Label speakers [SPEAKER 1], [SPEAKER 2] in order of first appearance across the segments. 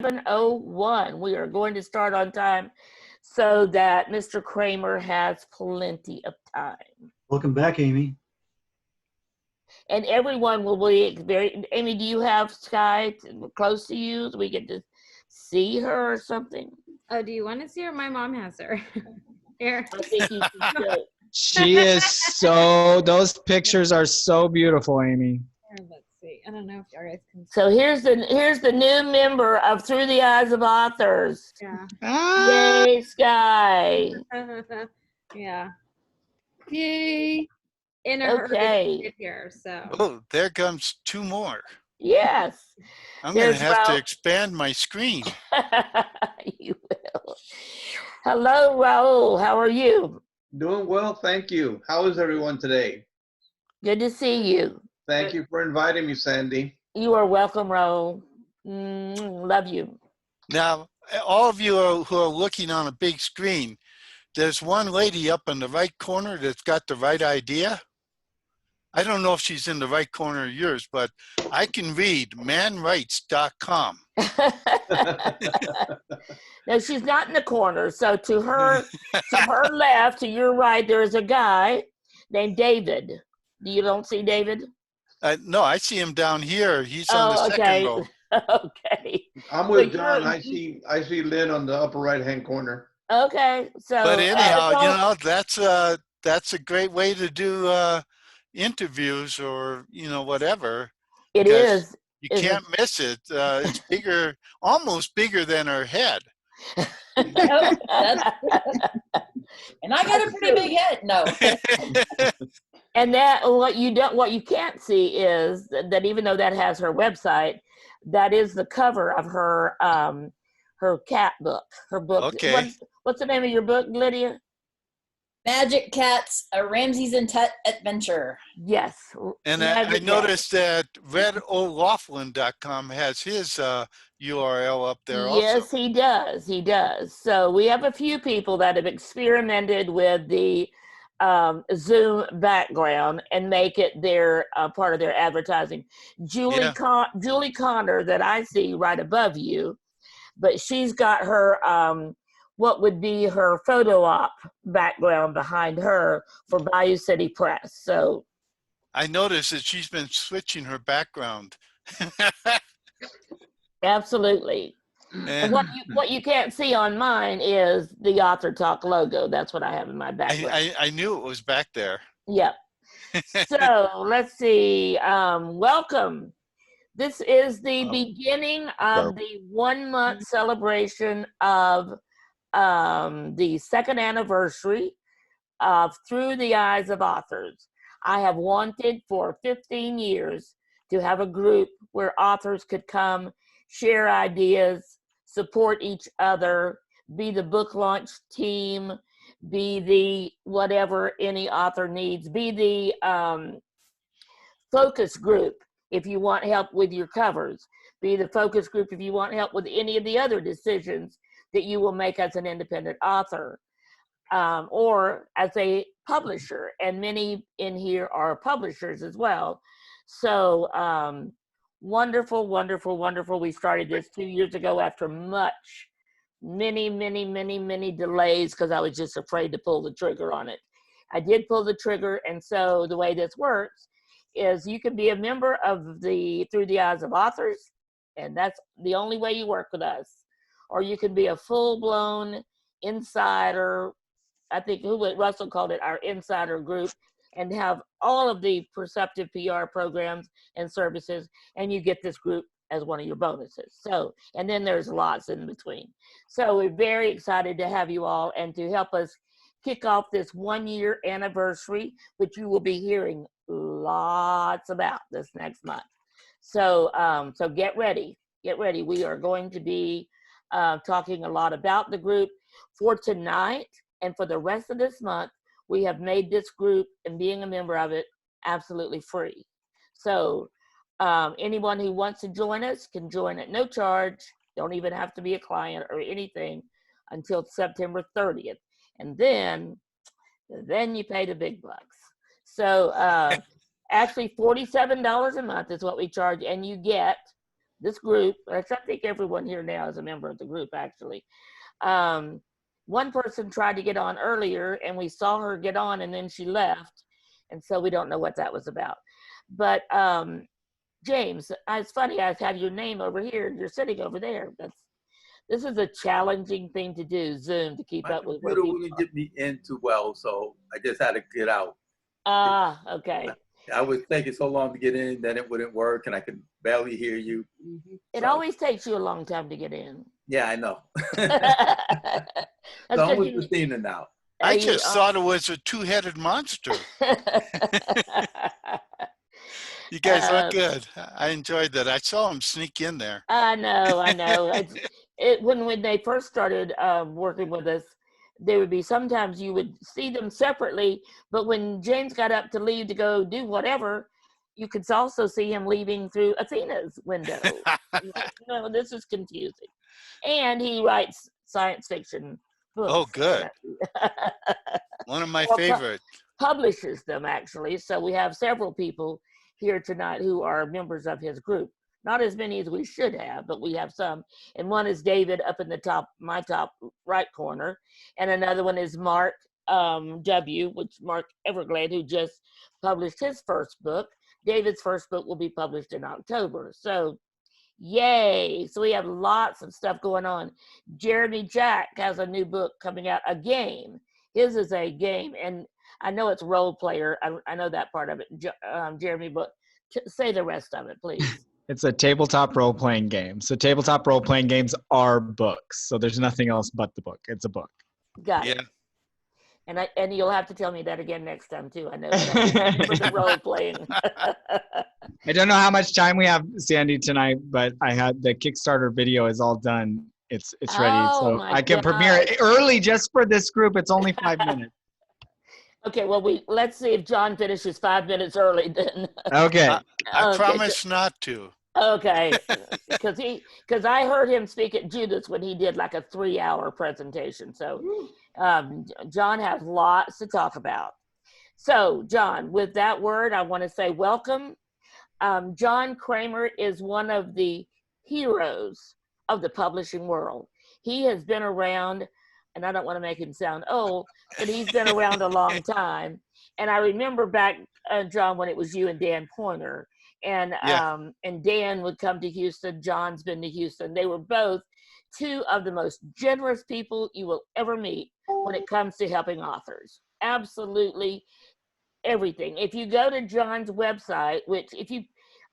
[SPEAKER 1] 7:01. We are going to start on time so that Mr. Kramer has plenty of time.
[SPEAKER 2] Welcome back, Amy.
[SPEAKER 1] And everyone will be very. Amy, do you have Sky close to you so we get to see her or something?
[SPEAKER 3] Oh, do you want to see her? My mom has her. Here.
[SPEAKER 1] I think you should.
[SPEAKER 4] She is those pictures are so beautiful, Amy.
[SPEAKER 3] Here, let's see. I don't know if you guys can see.
[SPEAKER 1] So here's the new member of Through the Eyes of Authors.
[SPEAKER 3] Yeah.
[SPEAKER 1] Yay, Sky.
[SPEAKER 3] Yeah.
[SPEAKER 5] Yay.
[SPEAKER 3] In a
[SPEAKER 1] Okay.
[SPEAKER 3] hurry here, so.
[SPEAKER 6] Oh, there comes two more.
[SPEAKER 1] Yes.
[SPEAKER 6] I'm going to
[SPEAKER 1] There's
[SPEAKER 6] have to
[SPEAKER 1] Raul.
[SPEAKER 6] expand my screen.
[SPEAKER 1] You will. Hello, Raul. How are you?
[SPEAKER 7] Doing well, thank you. How is everyone today?
[SPEAKER 1] Good to see you.
[SPEAKER 7] Thank you for inviting me, Sandy.
[SPEAKER 1] You are welcome, Raul. Love you.
[SPEAKER 6] Now, all of you who are looking on a big screen, there's one lady up in the right corner that's got the right idea. I don't know if she's in the right corner of yours, but I can read manrights.com.
[SPEAKER 1] No, she's not in the corner. So to her left, to your right, there is a guy named David. You don't see David?
[SPEAKER 6] No, I see him down here. He's on the second
[SPEAKER 1] okay.
[SPEAKER 6] row.
[SPEAKER 1] Okay.
[SPEAKER 7] I'm with
[SPEAKER 1] But
[SPEAKER 7] John.
[SPEAKER 1] you're-
[SPEAKER 7] I see Lynn on the upper right-hand corner.
[SPEAKER 1] Okay. So
[SPEAKER 6] But anyhow,
[SPEAKER 1] so-
[SPEAKER 6] you know, that's a great way to do interviews or, you know, whatever.
[SPEAKER 1] it
[SPEAKER 6] because
[SPEAKER 1] is.
[SPEAKER 6] You
[SPEAKER 1] Is it-
[SPEAKER 6] can't miss it. It's bigger, almost bigger than her head.
[SPEAKER 5] Yep, and I got a pretty big head. No.
[SPEAKER 1] And that what you can't see is that even though that has her website, that is the cover of her cat book. Her book.
[SPEAKER 6] Okay.
[SPEAKER 1] What's the name of your book, Lydia?
[SPEAKER 5] Magic Cats, a Ramses and Tut adventure.
[SPEAKER 1] Yes.
[SPEAKER 6] And I
[SPEAKER 1] Magic
[SPEAKER 6] noticed that RedOLaughlin.com has his URL up there also.
[SPEAKER 1] Yes, he does. He does. So we have a few people that have experimented with the Zoom background and make it their part of their advertising. Julie
[SPEAKER 6] Yeah.
[SPEAKER 1] Julie Connor, that I see right above you, but she's got her what would be her photo op background behind her for Bayou City Press. So
[SPEAKER 6] I noticed that she's been switching her background.
[SPEAKER 1] absolutely. And
[SPEAKER 6] And
[SPEAKER 1] what you can't see on mine is the Author Talk logo. That's what I have in my background.
[SPEAKER 6] I knew it was back there.
[SPEAKER 1] Yep. So let's see. Welcome. This is the beginning of the 1 month celebration of the second anniversary of Through the Eyes of Authors. I have wanted for 15 years to have a group where authors could come, share ideas, support each other, be the book launch team, be the whatever any author needs, be the focus group if you want help with your covers, be the focus group if you want help with any of the other decisions that you will make as an independent author or as a publisher. And many in here are publishers as well. So wonderful, wonderful, wonderful. We started this 2 years ago after many delays because I was just afraid to pull the trigger on it. I did pull the trigger, and so the way this works is you can be a member of the Through the Eyes of Authors, and that's the only way you work with us. Or you can be a full-blown insider, I think Russell called it our insider group, and have all of the Perceptive PR programs and services, and you get this group as one of your bonuses. So, and then there's lots in between. So we're very excited to have you all and to help us kick off this 1 year anniversary, which you will be hearing lots about this next month. So, so get ready. We are going to be talking a lot about the group. For tonight and for the rest of this month, we have made this group and being a member of it absolutely free. So anyone who wants to join us can join at no charge. Don't even have to be a client or anything until September 30th. And then you pay the big bucks. So actually $47 a month is what we charge, and you get this group, I think everyone here now is a member of the group actually. One person tried to get on earlier and we saw her get on and then she left. And so we don't know what that was about. But James, it's funny, I have your name over here. You're sitting over there. This is a challenging thing to do, Zoom, to keep up with.
[SPEAKER 2] My computer wouldn't get me in too well, so I just had to get out.
[SPEAKER 1] Ah, okay.
[SPEAKER 2] I was taking so long to get in that it wouldn't work, and I could barely hear you.
[SPEAKER 1] It
[SPEAKER 2] So,
[SPEAKER 1] always takes you a long time to get in.
[SPEAKER 2] yeah, I know.
[SPEAKER 1] That's
[SPEAKER 2] So I'm
[SPEAKER 1] 'cause
[SPEAKER 2] with
[SPEAKER 1] you-
[SPEAKER 2] Christina now.
[SPEAKER 6] I
[SPEAKER 1] you
[SPEAKER 6] just
[SPEAKER 1] are-
[SPEAKER 6] thought it was a two-headed monster. You guys look good. I enjoyed that. I saw him sneak in there.
[SPEAKER 1] I know. When they first started working with us, there would be sometimes you would see them separately, but when James got up to leave to go do whatever, you could also see him leaving through Athena's window. No, this is confusing. And he writes science fiction books.
[SPEAKER 6] Oh, good. One of my
[SPEAKER 1] Well,
[SPEAKER 6] favorites.
[SPEAKER 1] Publishes them actually. So we have several people here tonight who are members of his group. Not as many as we should have, but we have some. And one is David up in my top right corner. And another one is Mark W., Mark Everglade, who just published his first book. David's first book will be published in October. So yay. So we have lots of stuff going on. Jeremy Jack has a new book coming out, a game. His is a game. And I know it's role player. I know that part of it, Jeremy, but say the rest of it, please.
[SPEAKER 4] It's a tabletop role-playing game. So tabletop role-playing games are books. So there's nothing else but the book. It's a book.
[SPEAKER 1] Got
[SPEAKER 6] Yeah.
[SPEAKER 1] it. And you'll have to tell me that again next time too. I know that for the role playing.
[SPEAKER 4] I don't know how much time we have, Sandy, tonight, but I had the Kickstarter video is all done. It's ready.
[SPEAKER 1] Oh,
[SPEAKER 4] So
[SPEAKER 1] my
[SPEAKER 4] I can premiere it early just for this group. It's only 5 minutes.
[SPEAKER 1] Okay, well let's see if John finishes 5 minutes early then.
[SPEAKER 4] Okay.
[SPEAKER 6] I
[SPEAKER 1] Okay,
[SPEAKER 6] promise not to.
[SPEAKER 1] Okay, because I heard him speak at Judas when he did like a 3-hour presentation. So John has lots to talk about. So John, with that word, I want to say welcome. John Kramer is one of the heroes of the publishing world. He has been around, and I don't want to make him sound old, but he's been around a long time. And I remember back, John, when it was you and Dan Pointer. And and Dan would come to Houston. John's been to Houston. They were both two of the most generous people you will ever meet when it comes to helping authors. Absolutely everything. If you go to John's website,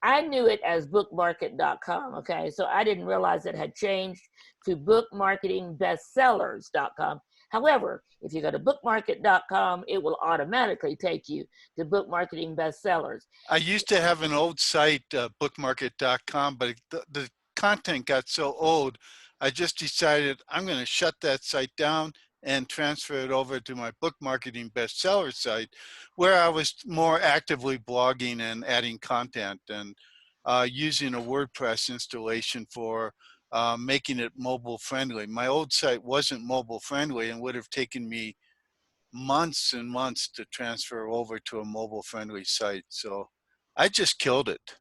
[SPEAKER 1] I knew it as bookmarket.com. Okay, so I didn't realize it had changed to bookmarketingbestsellers.com. However, if you go to bookmarket.com, it will automatically take you to Book Marketing Bestsellers.
[SPEAKER 6] I used to have an old site, bookmarket.com, but the content got so old, I just decided I'm going to shut that site down and transfer it over to my Book Marketing Bestseller site, where I was more actively blogging and adding content and using a WordPress installation for making it mobile friendly. My old site wasn't mobile friendly and would have taken me months and months to transfer over to a mobile friendly site. So I just killed it.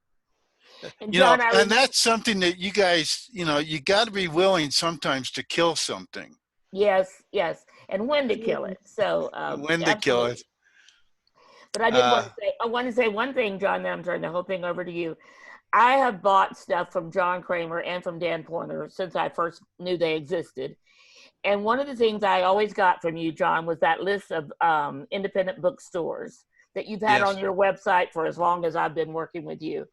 [SPEAKER 1] And
[SPEAKER 6] John,
[SPEAKER 1] John,
[SPEAKER 6] and that's something that you guys, you got to be willing sometimes to kill something.
[SPEAKER 1] Yes, and when to kill it. So
[SPEAKER 6] When to kill it.
[SPEAKER 1] But I did want to say one thing, John, then I'm turning the whole thing over to you. I have bought stuff from John Kramer and from Dan Pointer since I first knew they existed. And one of the things I always got from you, John, was that list of independent bookstores that you've had on your website for as long as I've been working with you.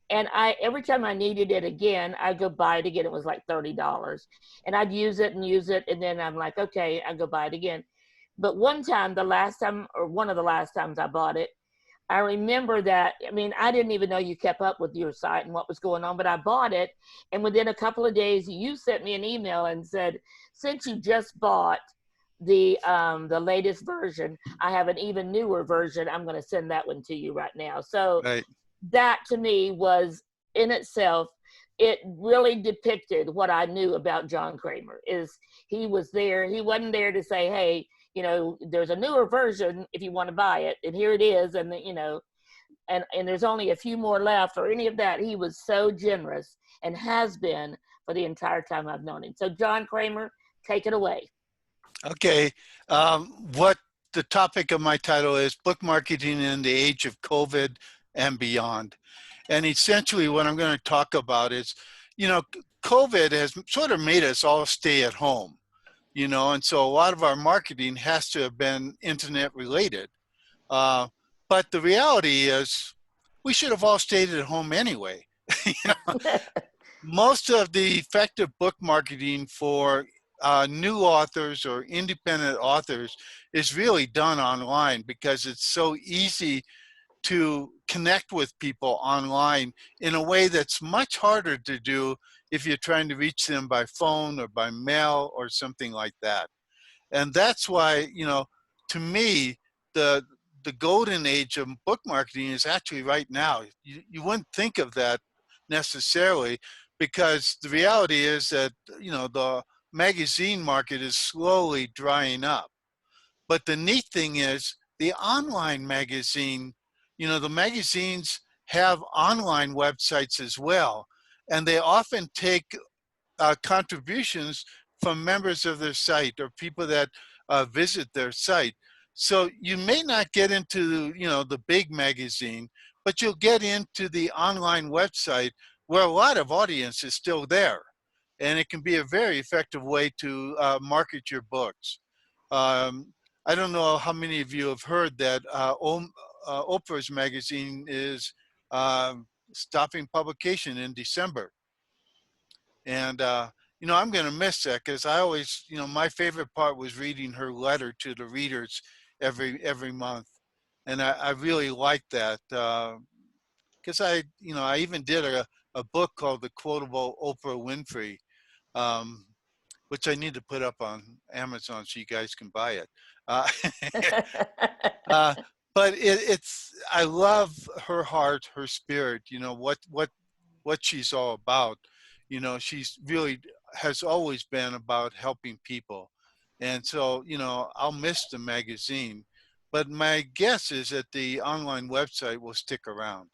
[SPEAKER 1] And every time I needed it again, I'd go buy it again. It was like $30. And I'd use it. And then I'm like, okay, I'll go buy it again. But one of the last times I bought it, I remember that, I didn't even know you kept up with your site and what was going on, but I bought it. And within a couple of days, you sent me an email and said, since you just bought the latest version, I have an even newer version. I'm going to send that one to you right now. So that to me was in itself, it really depicted what I knew about John Kramer. Is he was there. He wasn't there to say, hey, there's a newer version if you want to buy it, and here it is. And and there's only a few more left or any of that. He was so generous and has been for the entire time I've known him. So John Kramer, take it away.
[SPEAKER 6] Okay. What the topic of my title is: Book Marketing in the Age of COVID and Beyond. And essentially what I'm going to talk about is, COVID has sort of made us all stay at home, and so a lot of our marketing has to have been internet related. But the reality is we should have all stayed at home anyway. Most of the effective book marketing for new authors or independent authors is really done online because it's so easy to connect with people online in a way that's much harder to do if you're trying to reach them by phone or by mail or something like that. And that's why, to me, the golden age of book marketing is actually right now. You wouldn't think of that necessarily, because the reality is that, the magazine market is slowly drying up. But the neat thing is the online magazine, the magazines have online websites as well. And they often take contributions from members of their site or people that visit their site. So you may not get into, the big magazine, but you'll get into the online website where a lot of audience is still there. And it can be a very effective way to market your books. I don't know how many of you have heard that Oprah's magazine is stopping publication in December. And, I'm going to miss that because I always, my favorite part was reading her letter to the readers every month. And I really liked that because I even did a book called The Quotable Oprah Winfrey, which I need to put up on Amazon so you guys can buy it. But I love her heart, her spirit, what she's all about. She's really has always been about helping people. And so, I'll miss the magazine, but my guess is that the online website will stick around,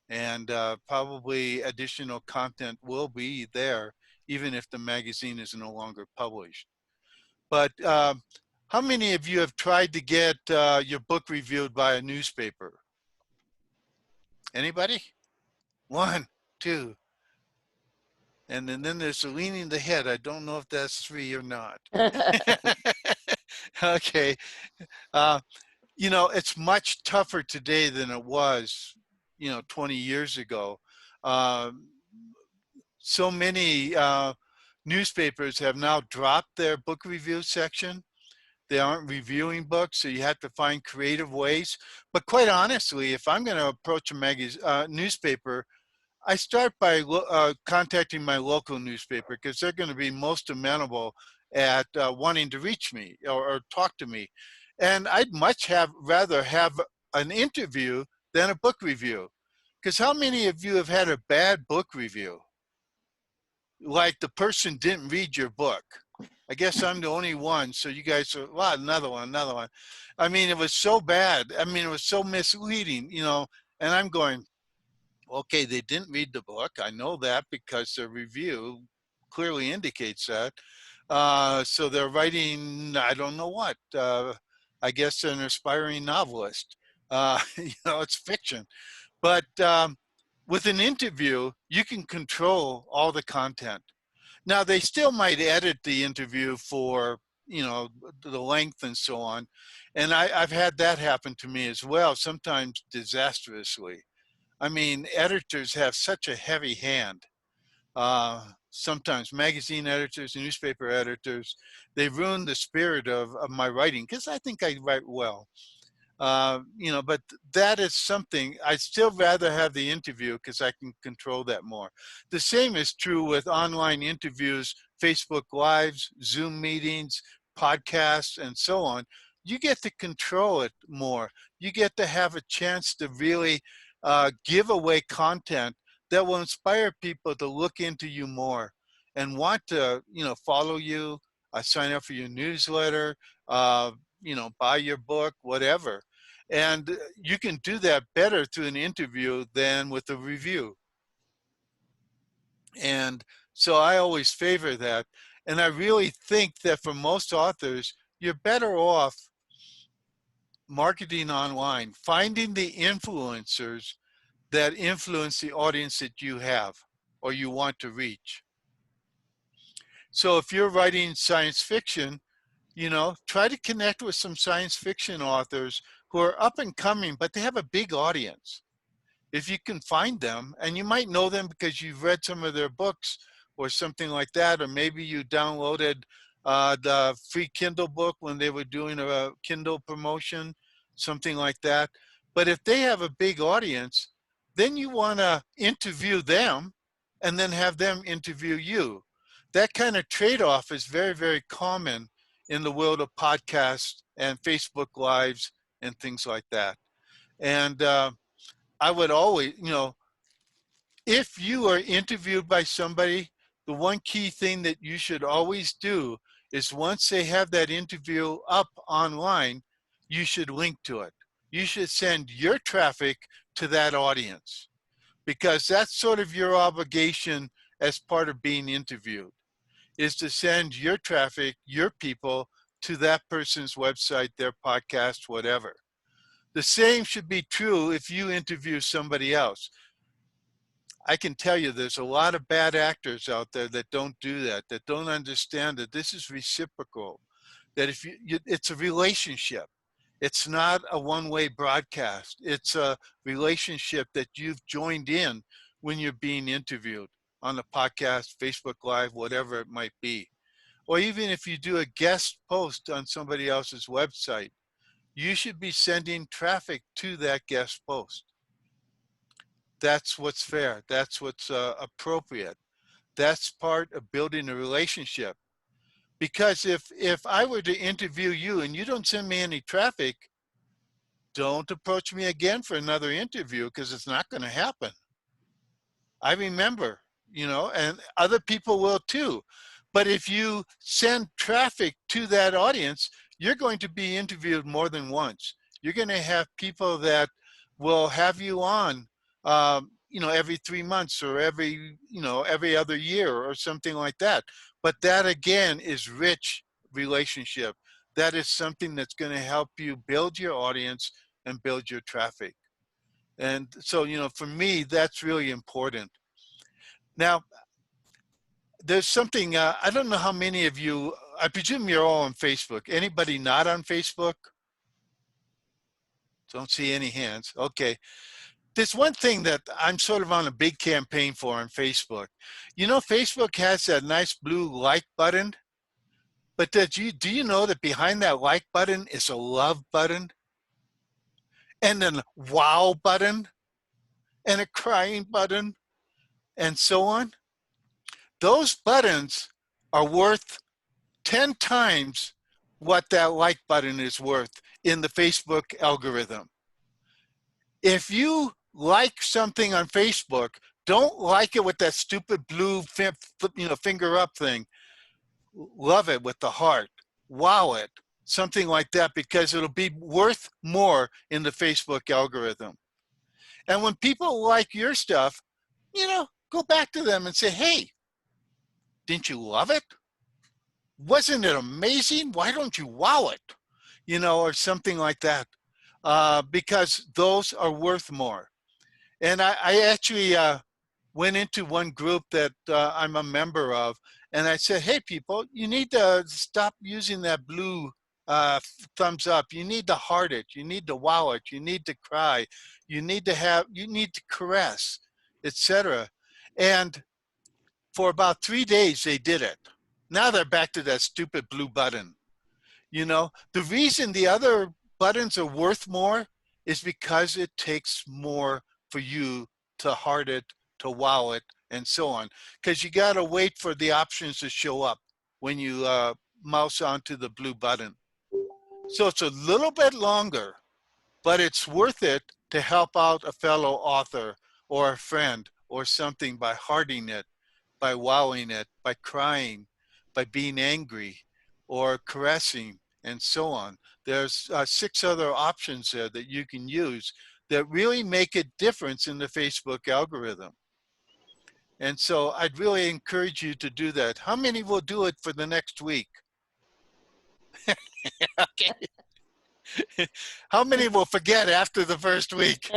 [SPEAKER 6] and probably additional content will be there, even if the magazine is no longer published. But how many of you have tried to get your book reviewed by a newspaper? Anybody? 1, 2. And then there's the leaning the head. I don't know if that's 3 or not. Okay. It's much tougher today than it was, 20 years ago. So many newspapers have now dropped their book review section. They aren't reviewing books, so you have to find creative ways. But quite honestly, if I'm going to approach a newspaper, I start by contacting my local newspaper because they're going to be most amenable at wanting to reach me or talk to me. And I'd much rather have an interview than a book review. Because how many of you have had a bad book review? Like the person didn't read your book. I guess I'm the only one. So you guys are, well, another one. I mean, it was so bad. I mean, it was so misleading, and I'm going, okay, they didn't read the book. I know that because the review clearly indicates that. So they're writing, I don't know what, I guess an aspiring novelist. It's fiction. But with an interview, you can control all the content. Now, they still might edit the interview for, the length and so on. And I've had that happen to me as well, sometimes disastrously. I mean, editors have such a heavy hand. Sometimes magazine editors, newspaper editors, they ruin the spirit of my writing because I think I write well. But that is something I'd still rather have the interview because I can control that more. The same is true with online interviews, Facebook Lives, Zoom meetings, podcasts, and so on. You get to control it more. You get to have a chance to really give away content that will inspire people to look into you more and want to, follow you, sign up for your newsletter, buy your book, whatever. And you can do that better through an interview than with a review. And so I always favor that. And I really think that for most authors, you're better off marketing online, finding the influencers that influence the audience that you have or you want to reach. So if you're writing science fiction, you know, try to connect with some science fiction authors who are up and coming, but they have a big audience. If you can find them, and you might know them because you've read some of their books or something like that, or maybe you downloaded the free Kindle book when they were doing a Kindle promotion, something like that. But if they have a big audience, then you want to interview them and then have them interview you. That kind of trade-off is very, very common in the world of podcasts and Facebook Lives and things like that. And I would always, you know, if you are interviewed by somebody, the one key thing that you should always do is once they have that interview up online, you should link to it. You should send your traffic to that audience, because that's sort of your obligation as part of being interviewed, is to send your traffic, your people, to that person's website, their podcast, whatever. The same should be true if you interview somebody else. I can tell you there's a lot of bad actors out there that don't do that, that don't understand that this is reciprocal, that if it's a relationship. It's not a one-way broadcast. It's a relationship that you've joined in when you're being interviewed on the podcast, Facebook Live, whatever it might be. Or even if you do a guest post on somebody else's website, you should be sending traffic to that guest post. That's what's fair. That's what's appropriate. That's part of building a relationship. Because if I were to interview you and you don't send me any traffic, don't approach me again for another interview, because it's not going to happen. I remember, you know, and other people will too. But if you send traffic to that audience, you're going to be interviewed more than once. You're going to have people that will have you on, you know, every 3 months or every other year or something like that. But that again is rich relationship. That is something that's going to help you build your audience and build your traffic. And so, you know, for me, that's really important. Now, there's something, I don't know how many of you, I presume you're all on Facebook. Anybody not on Facebook? Don't see any hands. Okay. There's one thing that I'm sort of on a big campaign for on Facebook. You know, Facebook has that nice blue like button, but do you know that behind that like button is a love button, and then wow button, and a crying button, and so on? Those buttons are worth 10 times what that like button is worth in the Facebook algorithm. If you like something on Facebook, don't like it with that stupid blue finger up thing. Love it with the heart. Wow it. Something like that, because it'll be worth more in the Facebook algorithm. And when people like your stuff, you know, go back to them and say, hey, didn't you love it? Wasn't it amazing? Why don't you wow it? You know, or something like that. Because those are worth more. And I actually went into one group that I'm a member of, and I said, hey, people, you need to stop using that blue thumbs up. You need to heart it. You need to wow it. You need to cry. You need to caress, etc. And for about 3 days, they did it. Now they're back to that stupid blue button. You know, the reason the other buttons are worth more is because it takes more for you to heart it, to wow it, and so on. Because you got to wait for the options to show up when you mouse onto the blue button. So it's a little bit longer, but it's worth it to help out a fellow author or a friend or something by hearting it, by wowing it, by crying, by being angry, or caressing, and so on. There's 6 other options there that you can use that really make a difference in the Facebook algorithm. And so I'd really encourage you to do that. How many will do it for the next week? Okay. How many will forget after the first week?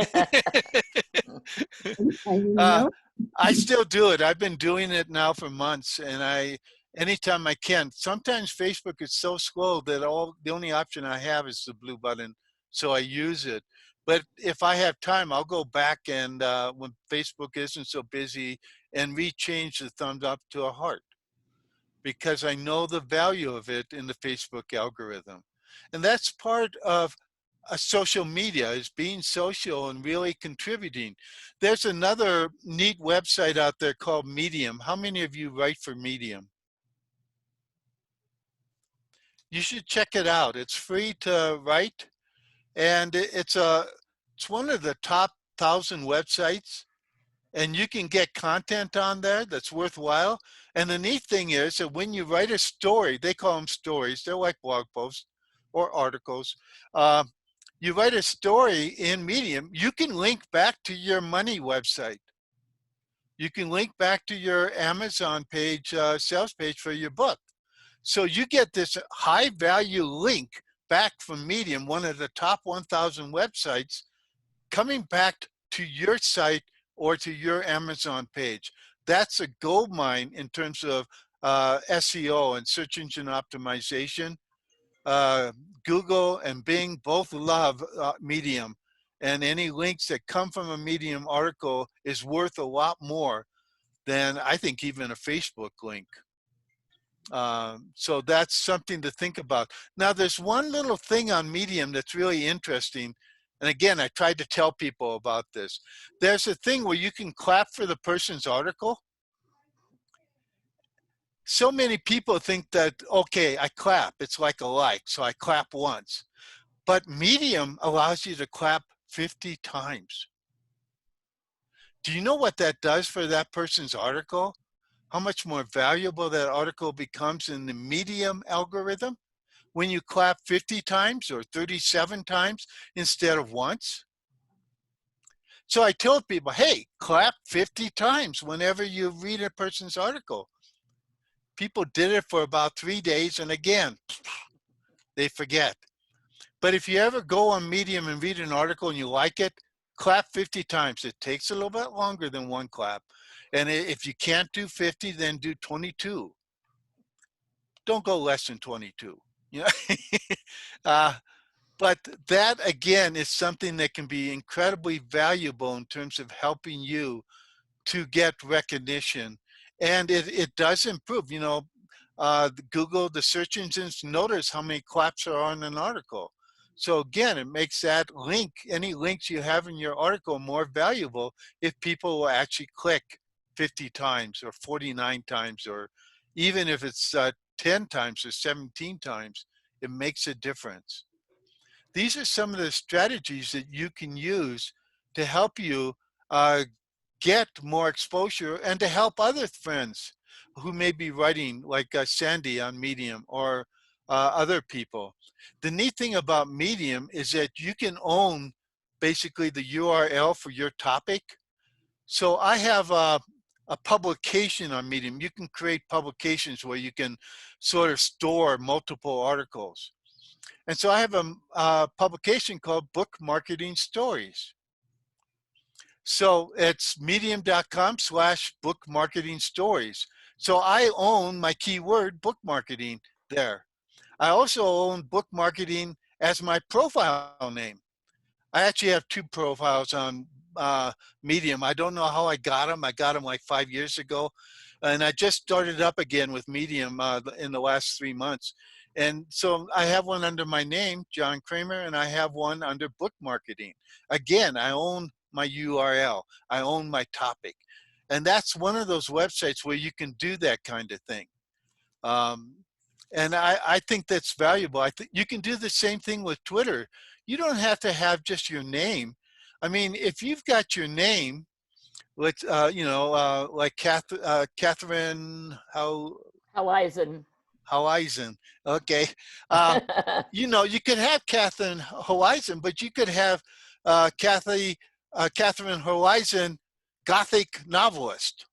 [SPEAKER 6] I still do it. I've been doing it now for months, and anytime I can. Sometimes Facebook is so slow that the only option I have is the blue button, so I use it. But if I have time, I'll go back and when Facebook isn't so busy and rechange the thumbs up to a heart, because I know the value of it in the Facebook algorithm. And that's part of social media, is being social and really contributing. There's another neat website out there called Medium. How many of you write for Medium? You should check it out. It's free to write, and it's one of the top 1,000 websites, and you can get content on there that's worthwhile. And the neat thing is that when you write a story, they call them stories, they're like blog posts or articles. You write a story in Medium, you can link back to your money website. You can link back to your Amazon page, sales page for your book. So you get this high value link back from Medium, one of the top 1,000 websites, coming back to your site or to your Amazon page. That's a gold mine in terms of SEO and search engine optimization. Google and Bing both love Medium, and any links that come from a Medium article is worth a lot more than, I think, even a Facebook link. So that's something to think about. Now, there's one little thing on Medium that's really interesting. And again, I tried to tell people about this. There's a thing where you can clap for the person's article. So many people think that, okay, I clap, it's like a like, so I clap once. But Medium allows you to clap 50 times. Do you know what that does for that person's article? How much more valuable that article becomes in the Medium algorithm when you clap 50 times or 37 times instead of once? So I told people, hey, clap 50 times whenever you read a person's article. People did it for about 3 days, and again, they forget. But if you ever go on Medium and read an article and you like it, clap 50 times. It takes a little bit longer than one clap. And if you can't do 50, then do 22. Don't go less than 22. You know? But that, again, is something that can be incredibly valuable in terms of helping you to get recognition. And it does improve. You know, Google, the search engines, notice how many claps are on an article. So again, it makes that link, any links you have in your article, more valuable if people will actually click 50 times or 49 times, or even if it's 10 times or 17 times, it makes a difference. These are some of the strategies that you can use to help you get more exposure and to help other friends who may be writing, like Sandy on Medium, or other people. The neat thing about Medium is that you can own basically the URL for your topic. So I have a publication on Medium. You can create publications where you can sort of store multiple articles. And so I have a publication called Book Marketing Stories. So it's medium.com/book marketing stories. So I own my keyword book marketing there. I also own book marketing as my profile name. I actually have 2 profiles on Medium. I don't know how I got them. I got them like 5 years ago. And I just started up again with Medium in the last 3 months. And so I have one under my name, John Kramer, and I have one under book marketing. Again, I own my URL. I own my topic. And that's one of those websites where you can do that kind of thing. And I think that's valuable. I think you can do the same thing with Twitter. You don't have to have just your name. I mean, if you've got your name, let's, you know, like Catherine
[SPEAKER 1] Horizon.
[SPEAKER 6] Horizon. Okay. You know, you could have Catherine Horizon, but you could have Catherine Horizon, Gothic novelist,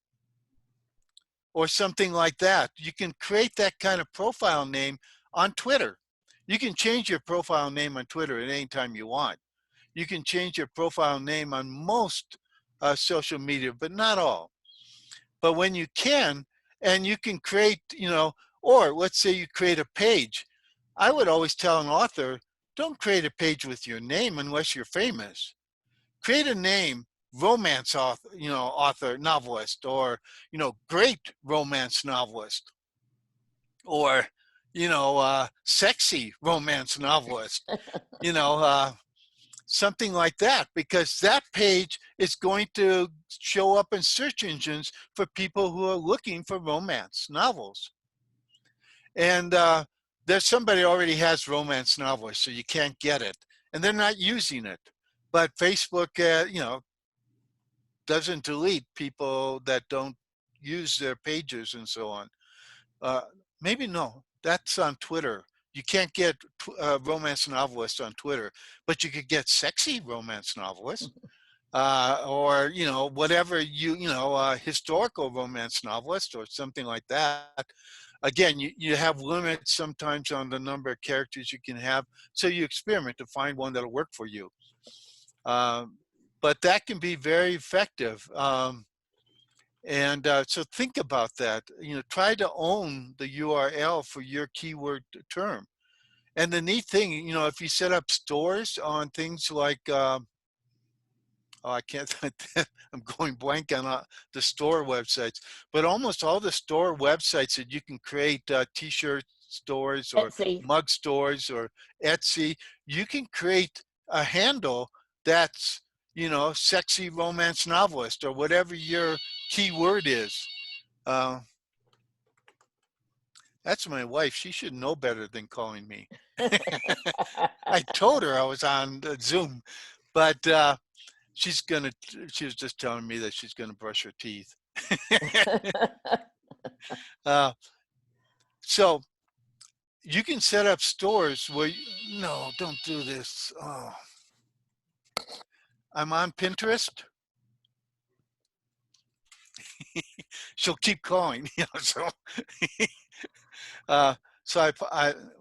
[SPEAKER 6] or something like that. You can create that kind of profile name on Twitter. You can change your profile name on Twitter at any time you want. You can change your profile name on most social media, but not all. But when you can, and you can create, you know, or let's say you create a page. I would always tell an author, don't create a page with your name unless you're famous. Create a name, romance author, you know, author, novelist, or, you know, great romance novelist, or, you know, sexy romance novelist, you know, something like that, because that page is going to show up in search engines for people who are looking for romance novels. And there's somebody already has romance novels, so you can't get it, and they're not using it. But Facebook, you know, doesn't delete people that don't use their pages and so on. Maybe no, that's on Twitter. You can't get romance novelists on Twitter, but you could get sexy romance novelists, or, you know, whatever you know, historical romance novelist or something like that. Again, you have limits sometimes on the number of characters you can have, so you experiment to find one that'll work for you. But that can be very effective. So think about that. You know, try to own the URL for your keyword term. And the neat thing, you know, if you set up stores on things like, oh, I can't, I'm going blank on the store websites, but almost all the store websites that you can create t-shirt stores or
[SPEAKER 1] Etsy.
[SPEAKER 6] mug stores or Etsy, you can create a handle that's, you know, sexy romance novelist or whatever your keyword is. That's my wife. She should know better than calling me. I told her I was on Zoom, but she was just telling me that she's gonna brush her teeth. So you can set up stores where no, don't do this. Oh, I'm on Pinterest. She'll keep calling, you know, so well,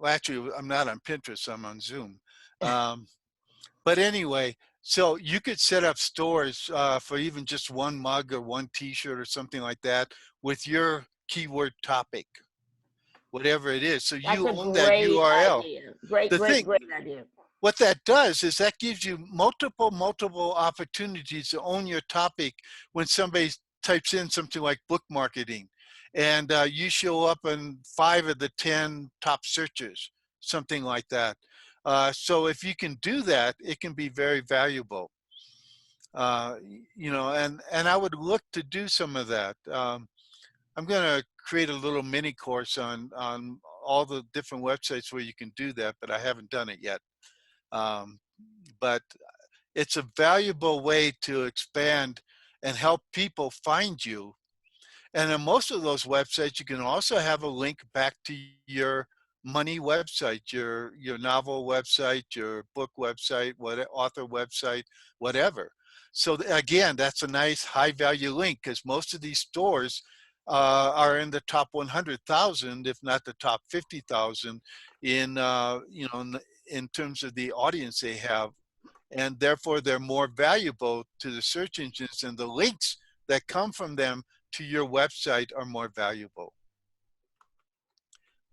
[SPEAKER 6] actually, I'm not on Pinterest, I'm on Zoom. But anyway, so you could set up stores for even just one mug or one t-shirt or something like that with your keyword topic, whatever it is. So
[SPEAKER 1] That's
[SPEAKER 6] you
[SPEAKER 1] a
[SPEAKER 6] own that
[SPEAKER 1] great
[SPEAKER 6] URL.
[SPEAKER 1] idea. Great idea.
[SPEAKER 6] What that does is that gives you multiple opportunities to own your topic when somebody types in something like book marketing, and you show up in 5 of the 10 top searches, something like that. So if you can do that, it can be very valuable. You know, and I would look to do some of that. I'm going to create a little mini course on all the different websites where you can do that, but I haven't done it yet. But it's a valuable way to expand and help people find you. And on most of those websites, you can also have a link back to your money website, your novel website, your book website, author website, whatever. So again, that's a nice high value link, because most of these stores are in the top 100,000, if not the top 50,000 in, you know, in terms of the audience they have. And therefore they're more valuable to the search engines, and the links that come from them to your website are more valuable.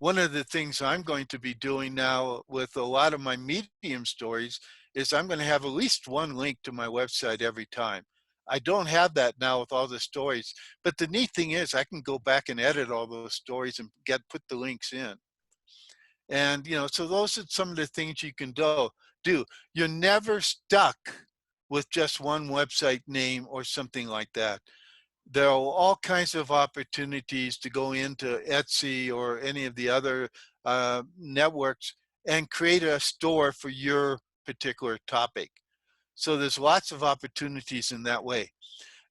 [SPEAKER 6] One of the things I'm going to be doing now with a lot of my Medium stories is I'm going to have at least one link to my website every time. I don't have that now with all the stories, but the neat thing is I can go back and edit all those stories and put the links in. And, you know, so those are some of the things you can do. You're never stuck with just one website name or something like that. There are all kinds of opportunities to go into Etsy or any of the other networks and create a store for your particular topic. So there's lots of opportunities in that way.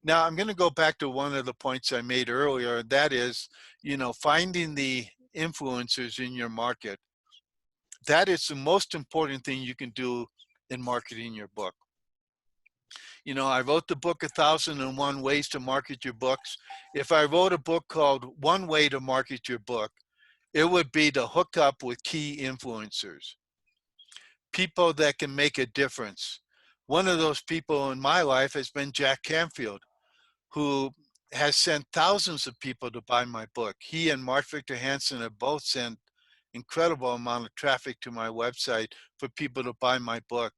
[SPEAKER 6] Now I'm going to go back to one of the points I made earlier, and that is, you know, finding the influencers in your market. That is the most important thing you can do in marketing your book. You know, I wrote the book 1001 Ways to Market Your Books. If I wrote a book called One Way to Market Your Book, it would be to hook up with key influencers, people that can make a difference. One of those people in my life has been Jack Canfield, who has sent thousands of people to buy my book. He and Mark Victor Hansen have both sent incredible amount of traffic to my website for people to buy my book.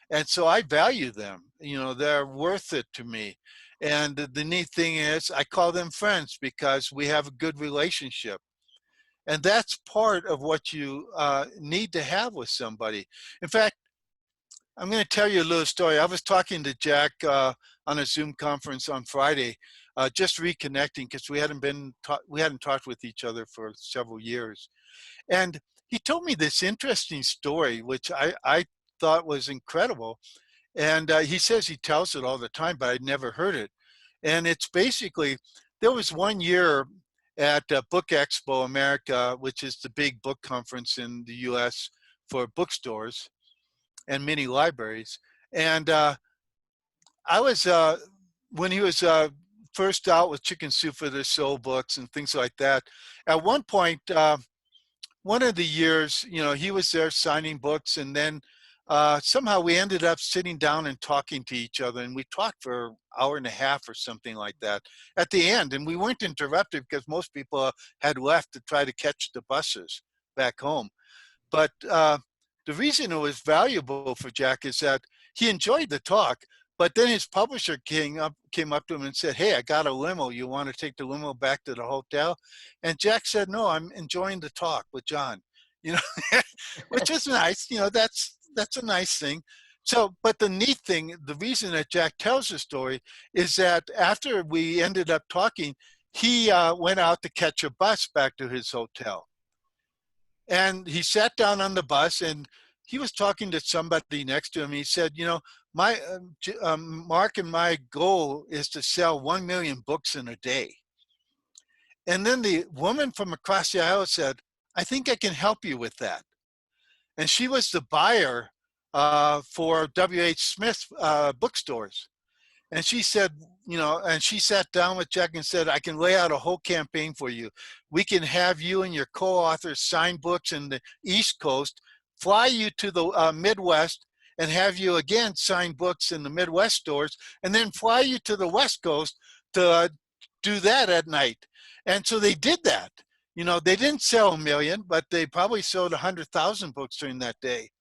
[SPEAKER 6] And so I value them. You know, they're worth it to me. And the neat thing is I call them friends because we have a good relationship. And that's part of what you need to have with somebody. In fact, I'm going to tell you a little story. I was talking to Jack on a Zoom conference on Friday, just reconnecting because we hadn't talked with each other for several years. And he told me this interesting story, which I thought was incredible. And he says he tells it all the time, but I'd never heard it. And it's basically, there was one year at Book Expo America, which is the big book conference in the US for bookstores and many libraries. And I was, when he was first out with Chicken Soup for the Soul books and things like that, at one point, one of the years, you know, he was there signing books, and then somehow we ended up sitting down and talking to each other, and we talked for an hour and a half or something like that at the end, and we weren't interrupted because most people had left to try to catch the buses back home. But the reason it was valuable for Jack is that he enjoyed the talk, but then his publisher came up to him and said, "Hey, I got a limo. You want to take the limo back to the hotel?" And Jack said, "No, I'm enjoying the talk with John," you know, which is nice. You know, that's a nice thing. So, but the neat thing, the reason that Jack tells the story is that after we ended up talking, he went out to catch a bus back to his hotel. And he sat down on the bus and he was talking to somebody next to him. He said, "You know, my Mark and my goal is to sell 1 million books in a day." And then the woman from across the aisle said, "I think I can help you with that." And she was the buyer for W.H. Smith bookstores. And she said, you know, and she sat down with Jack and said, "I can lay out a whole campaign for you. We can have you and your co-authors sign books in the East Coast, fly you to the Midwest, and have you again sign books in the Midwest stores, and then fly you to the West Coast to do that at night." And so they did that. You know, they didn't sell 1 million, but they probably sold 100,000 books during that day.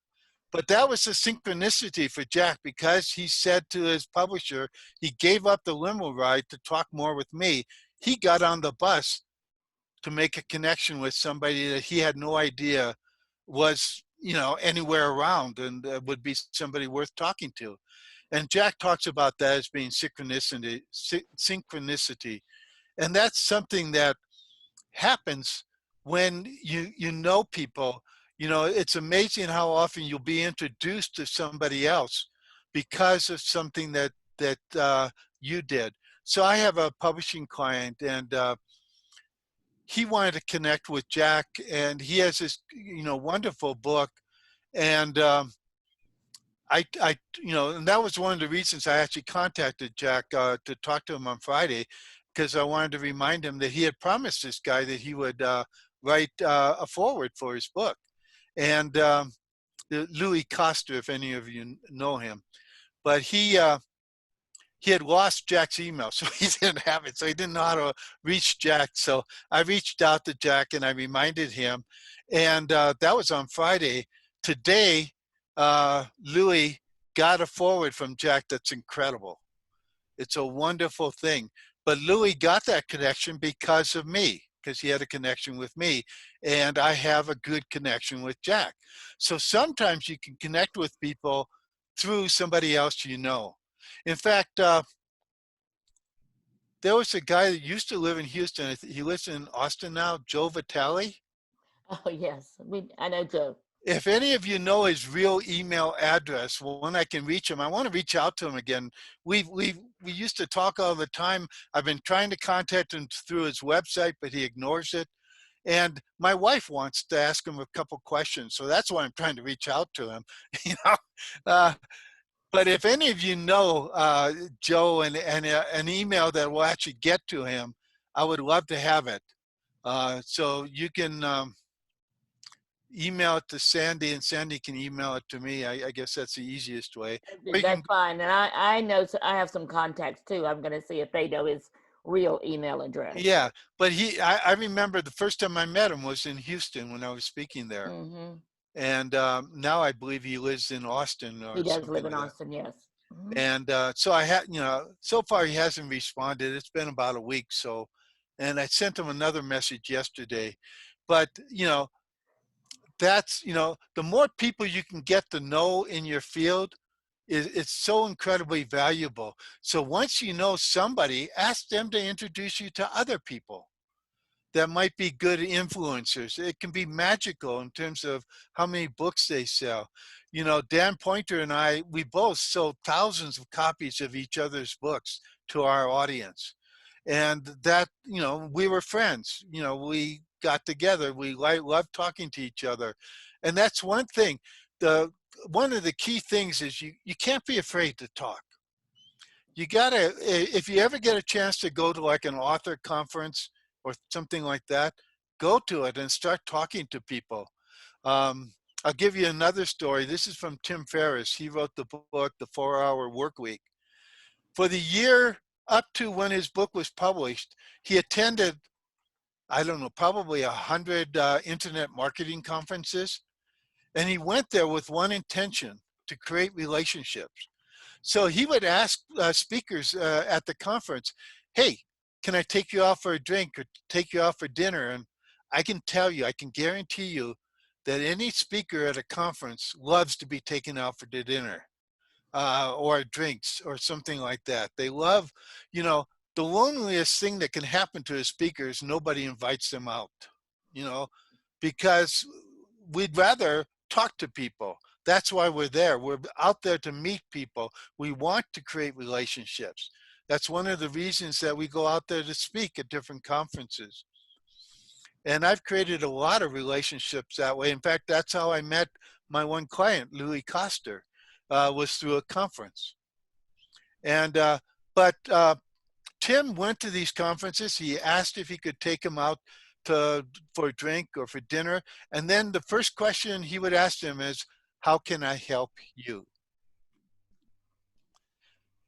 [SPEAKER 6] But that was a synchronicity for Jack because he said to his publisher, he gave up the limo ride to talk more with me. He got on the bus to make a connection with somebody that he had no idea was, you know, anywhere around and would be somebody worth talking to. And Jack talks about that as being synchronicity. And that's something that happens when you know people. You know, it's amazing how often you'll be introduced to somebody else because of something that you did. So I have a publishing client, and he wanted to connect with Jack, and he has this, you know, wonderful book. And you know, and that was one of the reasons I actually contacted Jack to talk to him on Friday, because I wanted to remind him that he had promised this guy that he would write a foreword for his book. And Louis Coster, if any of you know him, but he had lost Jack's email, so he didn't have it, so he didn't know how to reach Jack. So I reached out to Jack and I reminded him, and that was on Friday. Today, Louis got a foreword from Jack that's incredible. It's a wonderful thing. But Louis got that connection because of me, because he had a connection with me, and I have a good connection with Jack. So sometimes you can connect with people through somebody else you know. In fact, there was a guy that used to live in Houston. He lives in Austin now, Joe Vitale.
[SPEAKER 1] Oh, yes. I know Joe.
[SPEAKER 6] If any of you know his real email address, when I can reach him, I want to reach out to him again. We used to talk all the time. I've been trying to contact him through his website, but he ignores it. And my wife wants to ask him a couple questions. So that's why I'm trying to reach out to him, you know. But if any of you know Joe and an email that will actually get to him, I would love to have it. So you can email it to Sandy, and Sandy can email it to me. I guess that's the easiest way. Or you
[SPEAKER 1] That's
[SPEAKER 6] can-
[SPEAKER 1] fine. And I know, I have some contacts too. I'm going to see if they know his real email address.
[SPEAKER 6] Yeah, but I remember the first time I met him was in Houston when I was speaking there.
[SPEAKER 1] Hmm.
[SPEAKER 6] And now I believe he lives in Austin. Or
[SPEAKER 1] He does
[SPEAKER 6] something
[SPEAKER 1] live in
[SPEAKER 6] like that.
[SPEAKER 1] Austin, yes. Mhm.
[SPEAKER 6] And so I had, you know, so far he hasn't responded. It's been about a week. So, and I sent him another message yesterday. But, you know, that's, you know, the more people you can get to know in your field, it's so incredibly valuable. So once you know somebody, ask them to introduce you to other people that might be good influencers. It can be magical in terms of how many books they sell. You know, Dan Pointer and I, we both sold thousands of copies of each other's books to our audience. And that, you know, we were friends. You know, we got together. We loved talking to each other. And that's one thing. One of the key things is you can't be afraid to talk. You gotta, if you ever get a chance to go to like an author conference or something like that, go to it and start talking to people. I'll give you another story. This is from Tim Ferriss. He wrote the book, The 4-Hour Workweek. For the year up to when his book was published, he attended, I don't know, probably 100 internet marketing conferences. And he went there with one intention: to create relationships. So he would ask speakers at the conference, hey, can I take you out for a drink or take you out for dinner? And I can tell you, I can guarantee you that any speaker at a conference loves to be taken out for dinner or drinks or something like that. They love, you know, the loneliest thing that can happen to a speaker is nobody invites them out, you know, because we'd rather talk to people. That's why we're there. We're out there to meet people. We want to create relationships. That's one of the reasons that we go out there to speak at different conferences. And I've created a lot of relationships that way. In fact, that's how I met my one client, Louis Koster, was through a conference. And, but Tim went to these conferences. He asked if he could take him out for a drink or for dinner. And then the first question he would ask him is, how can I help you?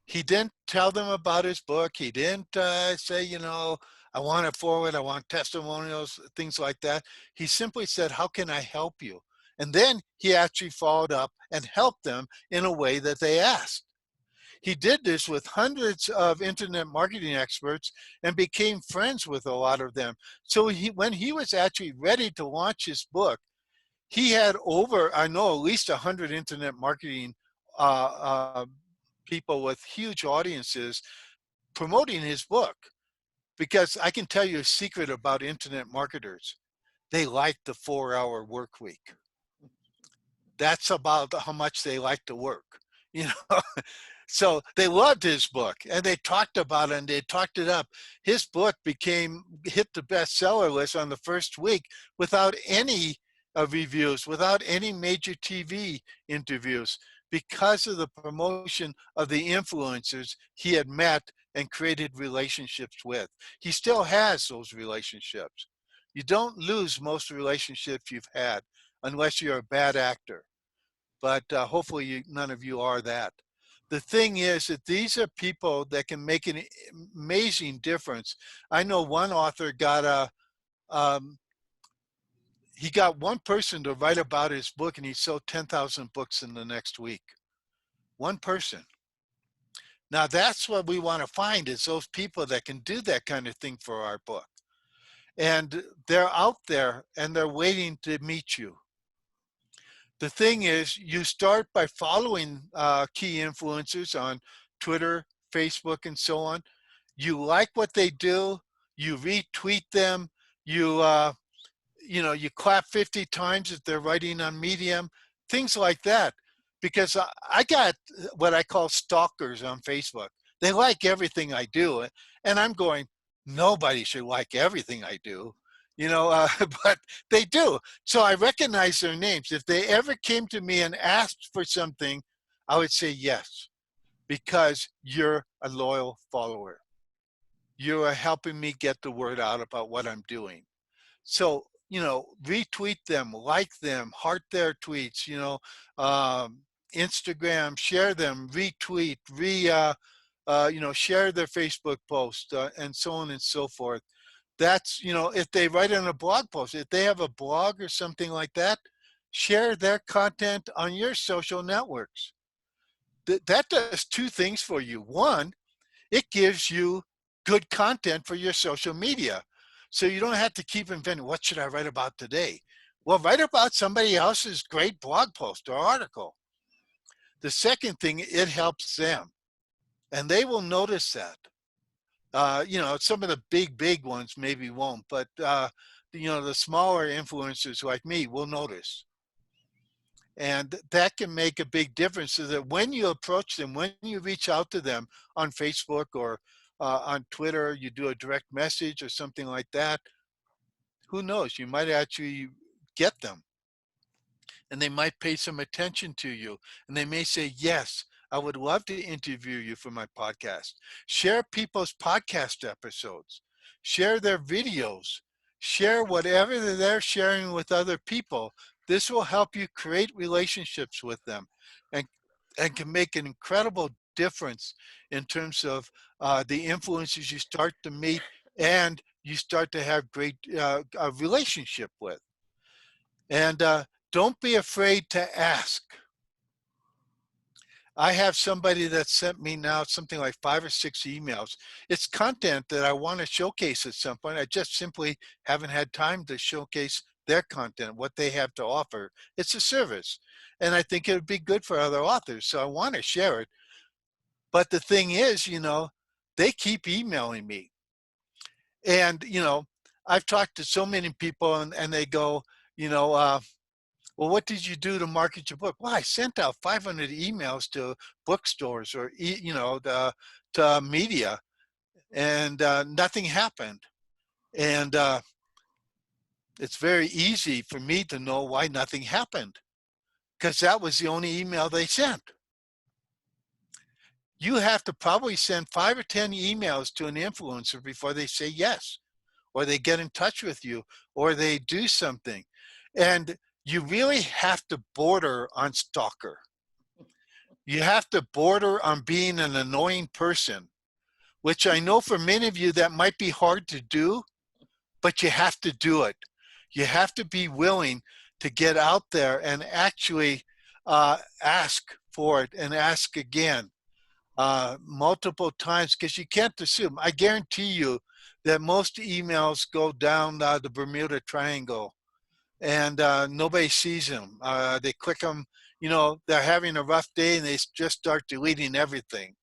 [SPEAKER 6] He didn't tell them about his book. He didn't say, you know, I want it forward, I want testimonials, things like that. He simply said, how can I help you? And then he actually followed up and helped them in a way that they asked. He did this with hundreds of internet marketing experts and became friends with a lot of them. So when he was actually ready to launch his book, he had over, I know, at least 100 internet marketing people with huge audiences promoting his book. Because I can tell you a secret about internet marketers. They like the 4-hour work week. That's about how much they like to work, you know. So they loved his book and they talked about it and they talked it up. His book hit the bestseller list on the first week without any reviews, without any major TV interviews, because of the promotion of the influencers he had met and created relationships with. He still has those relationships. You don't lose most relationships you've had unless you're a bad actor. But hopefully none of you are that. The thing is that these are people that can make an amazing difference. I know one author got he got one person to write about his book and he sold 10,000 books in the next week. One person. Now that's what we want to find, is those people that can do that kind of thing for our book. And they're out there and they're waiting to meet you. The thing is, you start by following key influencers on Twitter, Facebook, and so on. You like what they do, you retweet them, you clap 50 times if they're writing on Medium, things like that. Because I got what I call stalkers on Facebook. They like everything I do. And I'm going, nobody should like everything I do. but they do. So I recognize their names. If they ever came to me and asked for something, I would say yes, because you're a loyal follower. You are helping me get the word out about what I'm doing. So, retweet them, like them, heart their tweets, Instagram, share them, retweet, share their Facebook post, and so on and so forth. That's, if they write in a blog post, if they have a blog or something like that, share their content on your social networks. That does two things for you. One, it gives you good content for your social media. So you don't have to keep inventing, what should I write about today? Well, write about somebody else's great blog post or article. The second thing, it helps them. And they will notice that. Some of the big ones maybe won't, but, the smaller influencers like me will notice. And that can make a big difference, so that when you approach them, when you reach out to them on Facebook or on Twitter, you do a direct message or something like that, who knows, you might actually get them. And they might pay some attention to you. And they may say, yes, I would love to interview you for my podcast. Share people's podcast episodes. Share their videos. Share whatever they're sharing with other people. This will help you create relationships with them and can make an incredible difference in terms of the influences you start to meet and you start to have great a relationship with. And don't be afraid to ask. I have somebody that sent me now something like 5 or 6 emails. It's content that I want to showcase at some point. I just simply haven't had time to showcase their content, what they have to offer. It's a service. And I think it would be good for other authors. So I want to share it. But the thing is, they keep emailing me. And, I've talked to so many people and they go, well, what did you do to market your book? Well, I sent out 500 emails to bookstores or, to media, and nothing happened. And it's very easy for me to know why nothing happened, because that was the only email they sent. You have to probably send 5 or 10 emails to an influencer before they say yes, or they get in touch with you, or they do something. And you really have to border on stalker. You have to border on being an annoying person, which I know for many of you that might be hard to do, but you have to do it. You have to be willing to get out there and actually ask for it and ask again multiple times, because you can't assume. I guarantee you that most emails go down the Bermuda Triangle and nobody sees them. They click them, they're having a rough day and they just start deleting everything.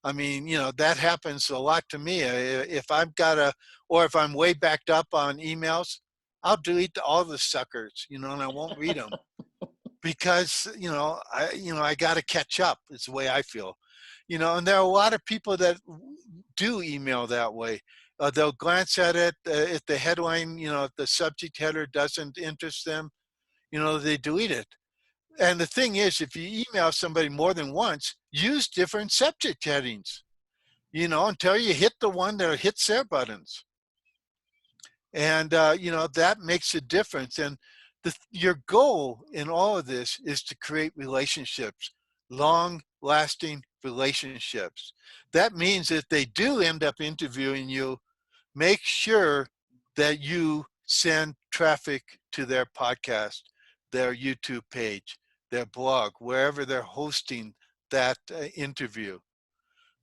[SPEAKER 6] I mean, that happens a lot to me. If I've got or if I'm way backed up on emails, I'll delete all the suckers, and I won't read them because, I got to catch up. It's the way I feel, and there are a lot of people that do email that way. They'll glance at it. If the headline, if the subject header doesn't interest them, they delete it. And the thing is, if you email somebody more than once, use different subject headings, until you hit the one that hits their buttons. And, that makes a difference. And your goal in all of this is to create relationships, long-lasting relationships. That means if they do end up interviewing you, make sure that you send traffic to their podcast, their YouTube page, their blog, wherever they're hosting that interview,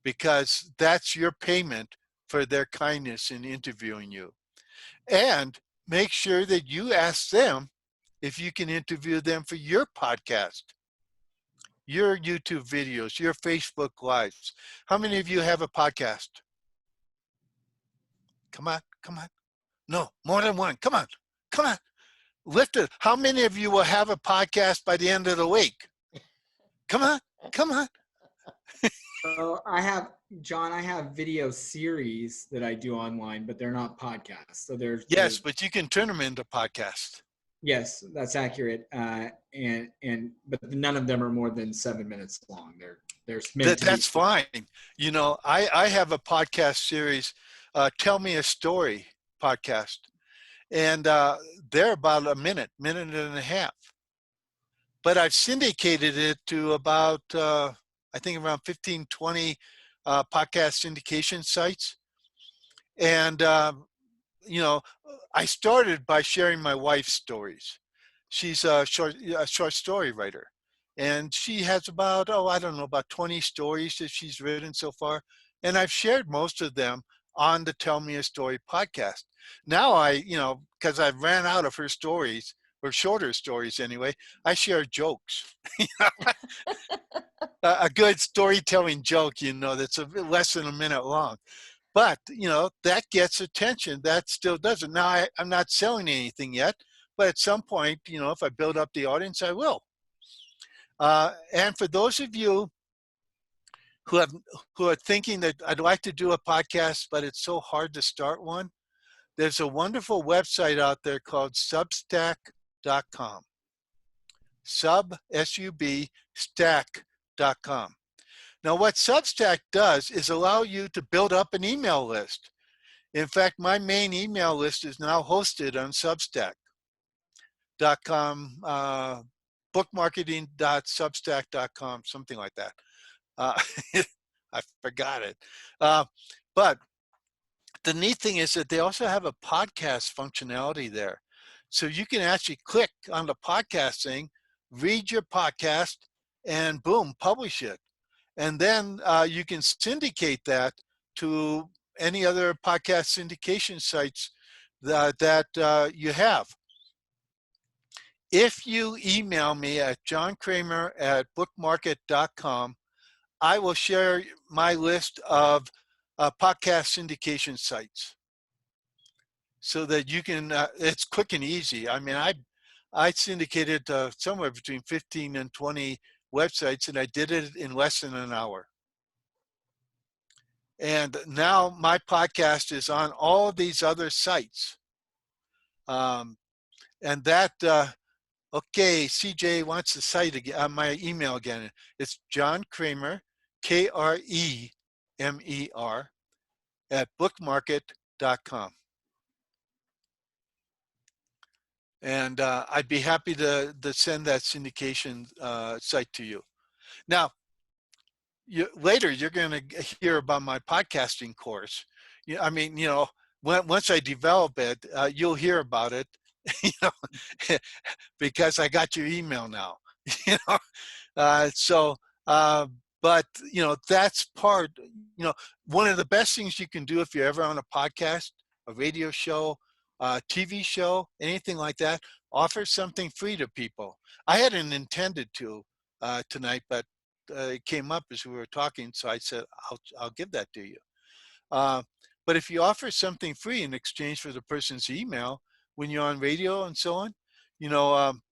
[SPEAKER 6] because that's your payment for their kindness in interviewing you. And make sure that you ask them if you can interview them for your podcast, your YouTube videos, your Facebook Lives. How many of you have a podcast? Come on. No, more than one. Come on. Lift it. How many of you will have a podcast by the end of the week? Come on.
[SPEAKER 4] So John, I have video series that I do online, but they're not podcasts. So
[SPEAKER 6] Yes, but you can turn them into podcasts.
[SPEAKER 4] yes, that's accurate. But none of them are more than 7 minutes long. They're meant to be.
[SPEAKER 6] That's fine. You know, I have a podcast series, Tell Me a Story podcast. And they're about a minute and a half. But I've syndicated it to about, I think around 15, 20 podcast syndication sites. And, you know, I started by sharing my wife's stories. She's a short story writer. And she has about, about 20 stories that she's written so far. And I've shared most of them on the Tell Me a Story podcast. Now because I've ran out of her stories, or shorter stories anyway, I share jokes. A good storytelling joke, that's less than a minute long. But, that gets attention. That still doesn't. Now, I'm not selling anything yet, but at some point, if I build up the audience, I will. And for those of you who are thinking that I'd like to do a podcast, but it's so hard to start one, there's a wonderful website out there called Substack.com. S-U-B, stack.com. Now, what Substack does is allow you to build up an email list. In fact, my main email list is now hosted on Substack.com, bookmarketing.substack.com, something like that. I forgot it. But the neat thing is that they also have a podcast functionality there. So you can actually click on the podcast thing, read your podcast, and boom, publish it. And then you can syndicate that to any other podcast syndication sites that you have. If you email me at johnkramer@bookmarket.com, I will share my list of podcast syndication sites so that you can, it's quick and easy. I mean, I syndicated somewhere between 15 and 20 websites, and I did it in less than an hour. And now my podcast is on all these other sites. And that, okay, CJ wants the site again, my email again. It's John Kramer, Kremer, @bookmarket.com. And I'd be happy to send that syndication site to you. Now, later you're going to hear about my podcasting course. Once I develop it, you'll hear about it, because I got your email now. But that's part. One of the best things you can do if you're ever on a podcast, a radio show, TV show, anything like that, offer something free to people. I hadn't intended to tonight, but it came up as we were talking, so I said, I'll give that to you. But if you offer something free in exchange for the person's email when you're on radio and so on,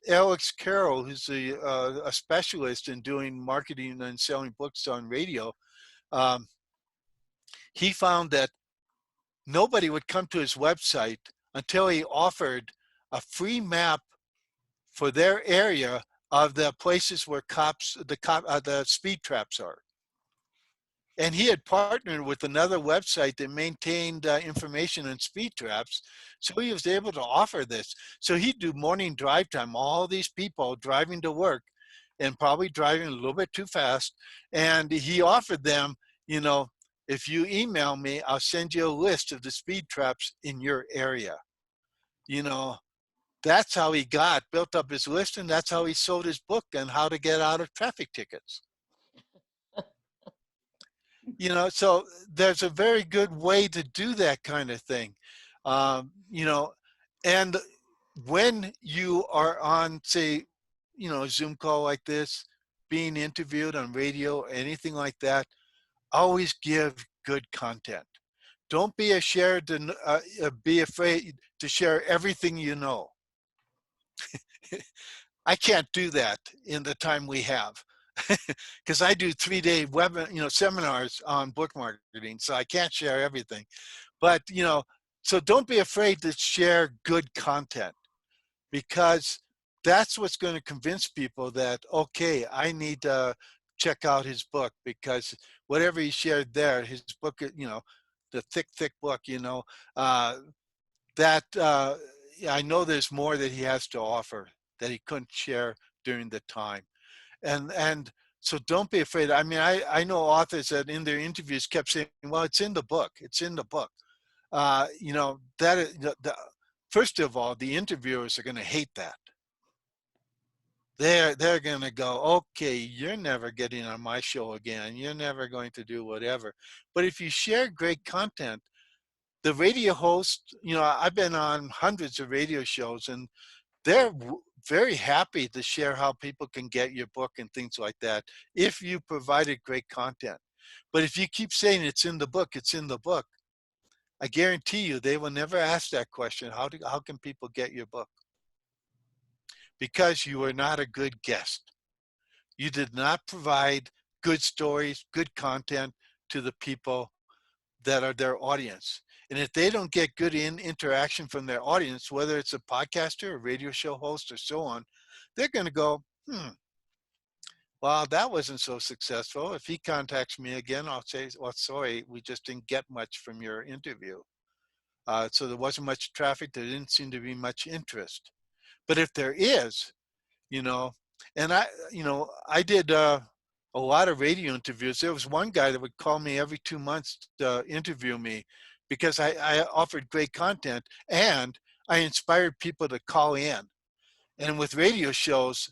[SPEAKER 6] Alex Carroll, who's a specialist in doing marketing and selling books on radio, he found that nobody would come to his website until he offered a free map for their area of the places where the speed traps are. And he had partnered with another website that maintained information on speed traps, so he was able to offer this. So he'd do morning drive time, all these people driving to work and probably driving a little bit too fast. And he offered them, if you email me, I'll send you a list of the speed traps in your area. That's how he built up his list, and that's how he sold his book on how to get out of traffic tickets. So there's a very good way to do that kind of thing. And when you are on, say, a Zoom call like this, being interviewed on radio, anything like that, always give good content. Don't be afraid to share everything you know. I can't do that in the time we have. because I do 3-day seminars on book marketing, so I can't share everything. But, so don't be afraid to share good content, because that's what's going to convince people that, okay, I need to check out his book, because whatever he shared there, his book, the thick book, that I know there's more that he has to offer that he couldn't share during the time. And so don't be afraid. I mean, I know authors that in their interviews kept saying, well, it's in the book. It's in the book. First of all, the interviewers are going to hate that. They're going to go, okay, you're never getting on my show again. You're never going to do whatever. But if you share great content, the radio host, I've been on hundreds of radio shows, and they're very happy to share how people can get your book and things like that if you provided great content. But if you keep saying it's in the book, it's in the book, I guarantee you they will never ask that question. How can people get your book? Because you are not a good guest. You did not provide good stories, good content to the people that are their audience. And if they don't get good interaction from their audience, whether it's a podcaster, a radio show host, or so on, they're going to go, well, that wasn't so successful. If he contacts me again, I'll say, well, sorry, we just didn't get much from your interview. So there wasn't much traffic. There didn't seem to be much interest. But if there is, and I did a lot of radio interviews. There was one guy that would call me every 2 months to interview me because I offered great content and I inspired people to call in. And with radio shows,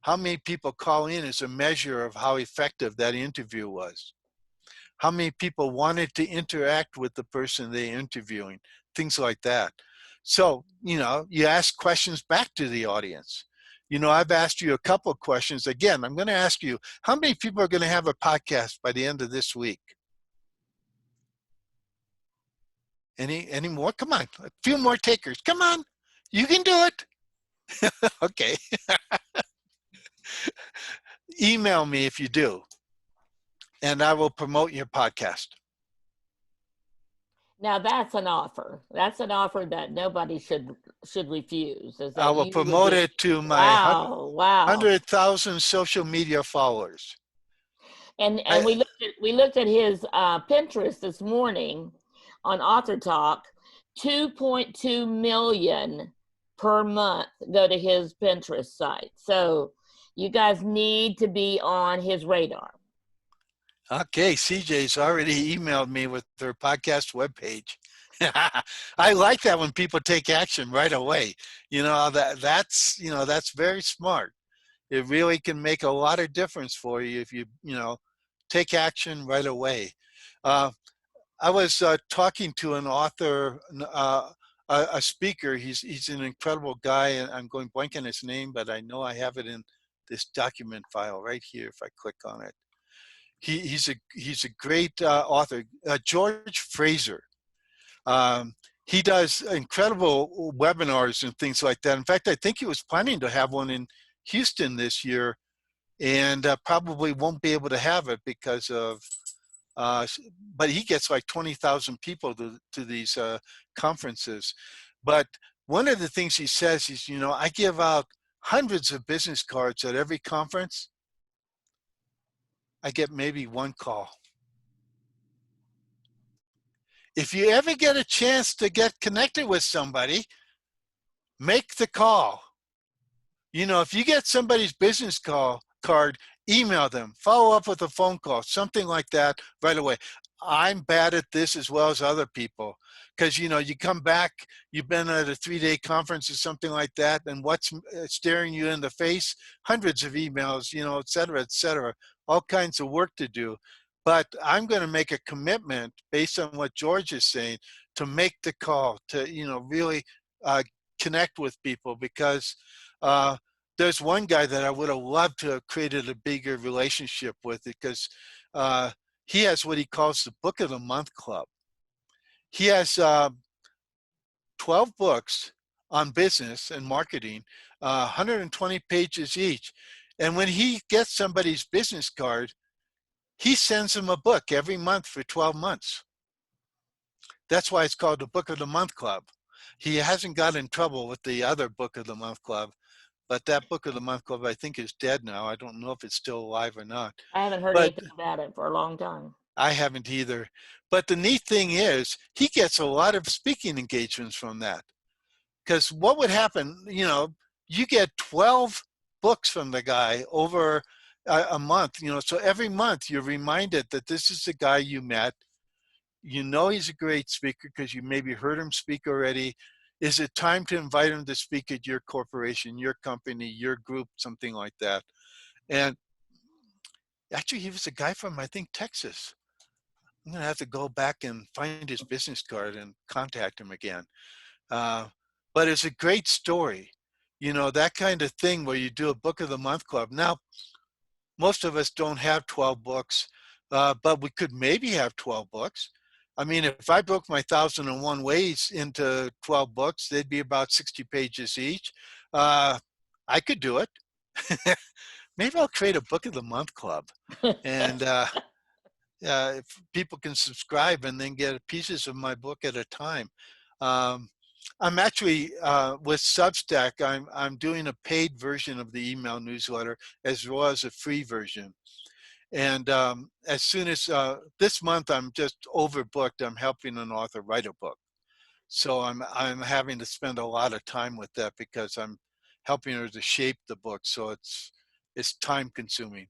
[SPEAKER 6] how many people call in is a measure of how effective that interview was. How many people wanted to interact with the person they're interviewing, things like that. So, you ask questions back to the audience. I've asked you a couple of questions. Again, I'm going to ask you, how many people are going to have a podcast by the end of this week? Any more? Come on, a few more takers. Come on, you can do it. Okay. Email me if you do, and I will promote your podcast.
[SPEAKER 1] Now that's an offer. That's an offer that nobody should refuse. Is that
[SPEAKER 6] I will
[SPEAKER 1] you
[SPEAKER 6] promote
[SPEAKER 1] would
[SPEAKER 6] it to my
[SPEAKER 1] wow.
[SPEAKER 6] 100,000 social media followers.
[SPEAKER 1] And we looked at his Pinterest this morning on Author Talk. 2.2 million per month go to his Pinterest site. So you guys need to be on his radar.
[SPEAKER 6] Okay, CJ's already emailed me with their podcast webpage. I like that when people take action right away. That's very smart. It really can make a lot of difference for you if you take action right away. I was talking to an author, a speaker. He's an incredible guy, and I'm going blank on his name, but I know I have it in this document file right here if I click on it. He's a great author, George Fraser. He does incredible webinars and things like that. In fact, I think he was planning to have one in Houston this year, and probably won't be able to have it because of, but he gets like 20,000 people to these conferences. But one of the things he says is, I give out hundreds of business cards at every conference. I get maybe one call. If you ever get a chance to get connected with somebody, make the call. If you get somebody's business card, email them, follow up with a phone call, something like that right away. I'm bad at this as well as other people because, you come back, you've been at a 3-day conference or something like that, and what's staring you in the face? Hundreds of emails, et cetera, all kinds of work to do. But I'm going to make a commitment based on what George is saying to make the call, to, really connect with people because there's one guy that I would have loved to have created a bigger relationship with because he has what he calls the Book of the Month Club. He has 12 books on business and marketing, 120 pages each. And when he gets somebody's business card, he sends them a book every month for 12 months. That's why it's called the Book of the Month Club. He hasn't got in trouble with the other Book of the Month Club, but that Book of the Month Club, I think, is dead now. I don't know if it's still alive or not.
[SPEAKER 1] I haven't heard
[SPEAKER 6] But
[SPEAKER 1] anything about it for a long time.
[SPEAKER 6] I haven't either. But the neat thing is, he gets a lot of speaking engagements from that. Because what would happen, you know, you get 12 books from the guy over a month, you know, so every month you're reminded that this is the guy you met. You know he's a great speaker because you maybe heard him speak already. Is it time to invite him to speak at your corporation, your company, your group, something like that? And actually, he was a guy from, I think, Texas. I'm going to have to go back and find his business card and contact him again. But it's a great story. You know, that kind of thing where you do a Book of the Month Club. Now, most of us don't have 12 books, but we could maybe have 12 books. I mean, if I broke my 1001 Ways into 12 books, they'd be about 60 pages each. I could do it. Maybe I'll create a Book of the Month Club. And if people can subscribe and then get pieces of my book at a time. I'm actually, with Substack, I'm doing a paid version of the email newsletter as well as a free version. And as soon as this month, I'm just overbooked. I'm helping an author write a book. So I'm having to spend a lot of time with that because I'm helping her to shape the book. So it's time consuming.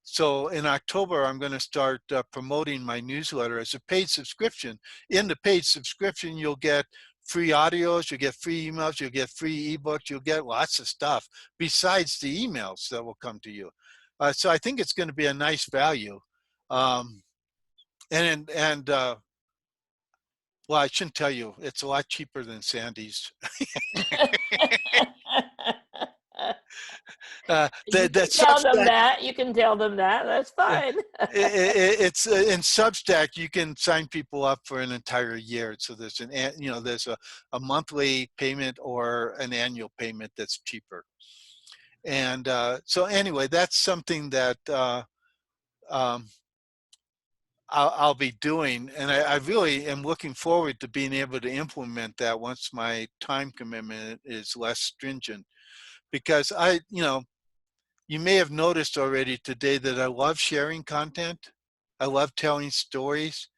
[SPEAKER 6] So in October, I'm going to start promoting my newsletter as a paid subscription. In the paid subscription, you'll get free audios, you'll get free emails, you'll get free ebooks, you'll get lots of stuff besides the emails that will come to you. So I think it's going to be a nice value. Well, I shouldn't tell you, it's a lot cheaper than Sandy's.
[SPEAKER 1] You can tell them that. You can tell them that. That's fine.
[SPEAKER 6] It's in Substack. You can sign people up for an entire year. So there's there's a monthly payment or an annual payment that's cheaper. And so anyway, that's something that I'll be doing, and I really am looking forward to being able to implement that once my time commitment is less stringent. Because you may have noticed already today that I love sharing content. I love telling stories.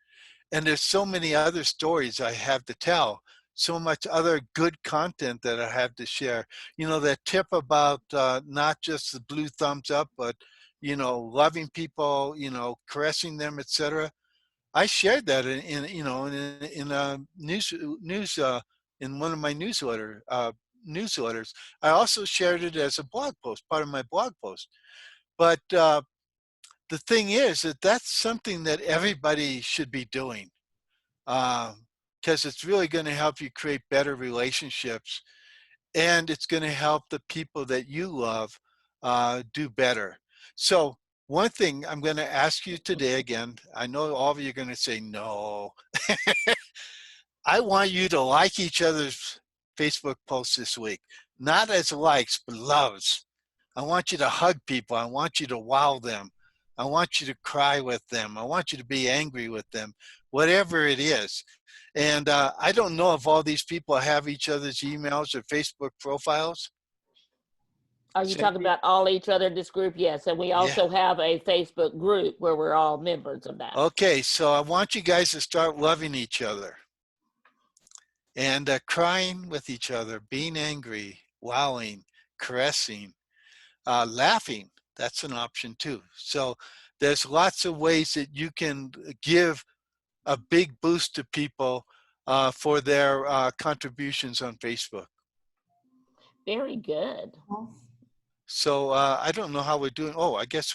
[SPEAKER 6] And there's so many other stories I have to tell, so much other good content that I have to share. You know, that tip about not just the blue thumbs up, but, loving people, caressing them, etc. I shared that in one of my newsletters. I also shared it as a blog post, part of my blog post. But the thing is that that's something that everybody should be doing, because it's really going to help you create better relationships, and it's going to help the people that you love do better. So one thing I'm going to ask you today, again, I know all of you are going to say no. I want you to like each other's Facebook posts this week, not as likes, but loves. I want you to hug people. I want you to wow them. I want you to cry with them. I want you to be angry with them, whatever it is. And I don't know if all these people have each other's emails or Facebook profiles.
[SPEAKER 1] Are you talking about all each other in this group? Yes. And we also have a Facebook group where we're all members of that.
[SPEAKER 6] Okay. So I want you guys to start loving each other and crying with each other, being angry, wowing, caressing, laughing. That's an option too. So there's lots of ways that you can give a big boost to people for their contributions on Facebook.
[SPEAKER 1] Very good.
[SPEAKER 6] So I don't know how we're doing. Oh, I guess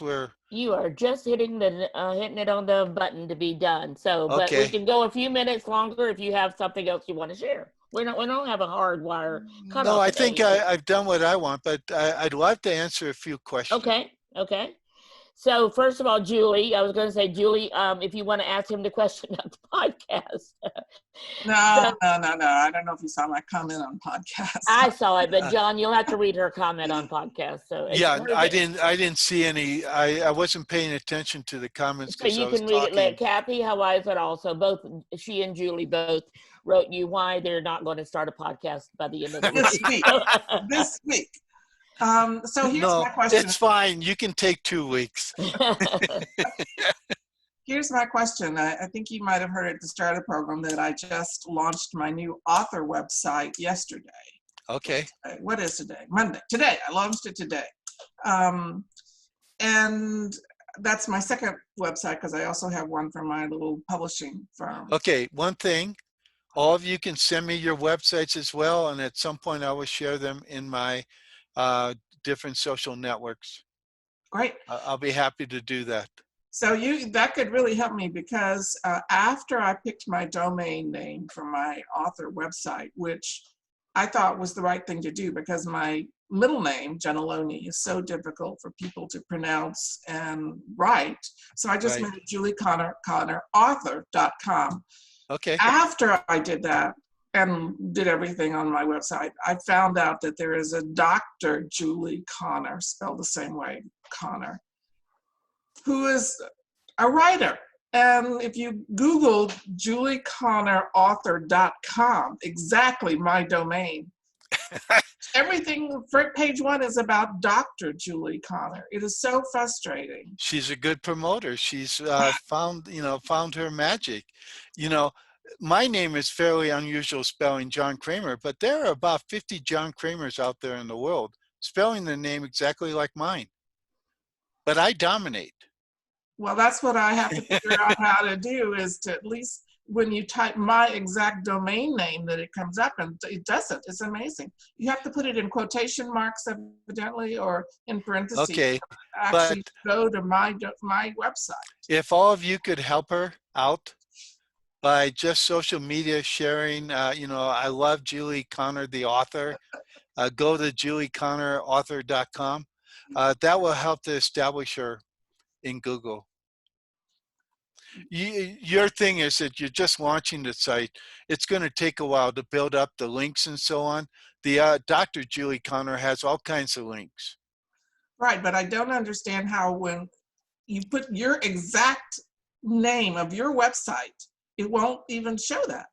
[SPEAKER 1] You are just hitting it on the button to be done. So, but
[SPEAKER 6] Okay.
[SPEAKER 1] we can go a few minutes longer if you have something else you want to share. We don't have a hard wire cutoff.
[SPEAKER 6] No, I
[SPEAKER 1] today.
[SPEAKER 6] think I've done what I want, but I'd love to answer a few questions.
[SPEAKER 1] Okay. So first of all, Julie, I was going to say, Julie, if you want to ask him the question of the podcast.
[SPEAKER 8] No. I don't know if you saw my comment on podcast.
[SPEAKER 1] I saw it, but John, you'll have to read her comment on podcast. So
[SPEAKER 6] Yeah, I didn't see any. I wasn't paying attention to the comments.
[SPEAKER 1] So you can read it. Let Kathy Hawaii it also. Both she and Julie both wrote you why they're not going to start a podcast by the end of the week.
[SPEAKER 8] This week. So here's my question.
[SPEAKER 6] It's fine. You can take 2 weeks.
[SPEAKER 8] Here's my question. I think you might have heard at the start of the program that I just launched my new author website yesterday.
[SPEAKER 6] Okay.
[SPEAKER 8] What is today? Monday. Today. I launched it today. And that's my second website because I also have one for my little publishing firm.
[SPEAKER 6] Okay. One thing. All of you can send me your websites as well. And at some point I will share them in my different social networks.
[SPEAKER 8] Great.
[SPEAKER 6] I'll be happy to do that.
[SPEAKER 8] So that could really help me because after I picked my domain name for my author website, which I thought was the right thing to do because my middle name, Gentiloni, is so difficult for people to pronounce and write. So I just made it Julie Connor, author.com.
[SPEAKER 6] Okay.
[SPEAKER 8] After I did that and did everything on my website, I found out that there is a Dr. Julie Connor, spelled the same way, Connor, who is a writer. And if you Google julieconnorauthor.com, exactly my domain, everything, page 1 is about Dr. Julie Connor. It is so frustrating.
[SPEAKER 6] She's a good promoter. She's found her magic. My name is fairly unusual spelling, John Kramer, but there are about 50 John Kramers out there in the world spelling the name exactly like mine. But I dominate.
[SPEAKER 8] Well, that's what I have to figure out how to do, is to at least when you type my exact domain name that it comes up, and it doesn't. It's amazing. You have to put it in quotation marks, evidently, or in parentheses.
[SPEAKER 6] Okay,
[SPEAKER 8] actually go to my website.
[SPEAKER 6] If all of you could help her out by just social media sharing, I love Julie Connor, the author. Go to julieconnorauthor.com. That will help to establish her in Google. Your thing is that you're just launching the site. It's going to take a while to build up the links and so on. The Dr. Julie Connor has all kinds of links.
[SPEAKER 8] Right, but I don't understand how when you put your exact name of your website, it won't even show that.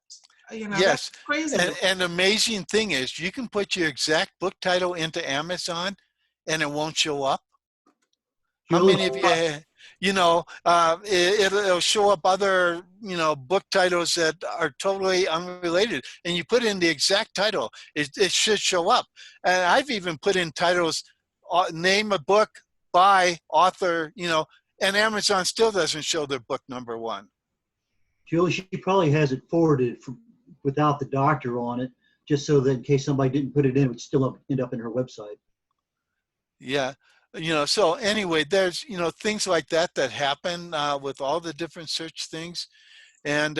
[SPEAKER 6] Yes,
[SPEAKER 8] that's crazy.
[SPEAKER 6] And the amazing thing is you can put your exact book title into Amazon and it won't show up. How many of you, it'll show up other, book titles that are totally unrelated, and you put in the exact title, it should show up. And I've even put in titles, name a book by author, and Amazon still doesn't show their book number 1.
[SPEAKER 9] Julie, she probably has it forwarded without the doctor on it, just so that in case somebody didn't put it in, it would still end up in her website.
[SPEAKER 6] Yeah. So anyway, there's, things like that happen with all the different search things. And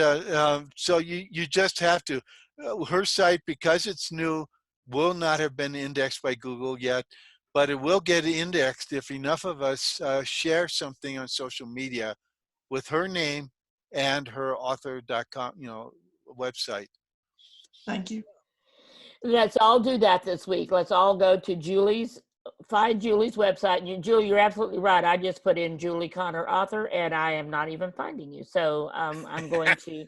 [SPEAKER 6] so you just have to, her site, because it's new, will not have been indexed by Google yet, but it will get indexed if enough of us share something on social media with her name and her author.com, website.
[SPEAKER 8] Thank you.
[SPEAKER 1] Let's all do that this week. Let's all go to find Julie's website. Julie, you're absolutely right. I just put in Julie Connor author and I am not even finding you. So I'm going to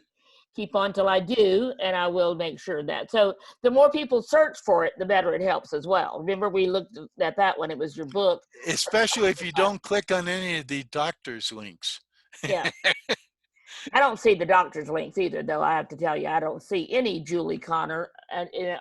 [SPEAKER 1] keep on till I do, and I will make sure that. So the more people search for it, the better it helps as well. Remember, we looked at that when it was your book.
[SPEAKER 6] Especially if you don't click on any of the doctor's links.
[SPEAKER 1] Yeah. I don't see the doctor's links either, though. I have to tell you, I don't see any Julie Connor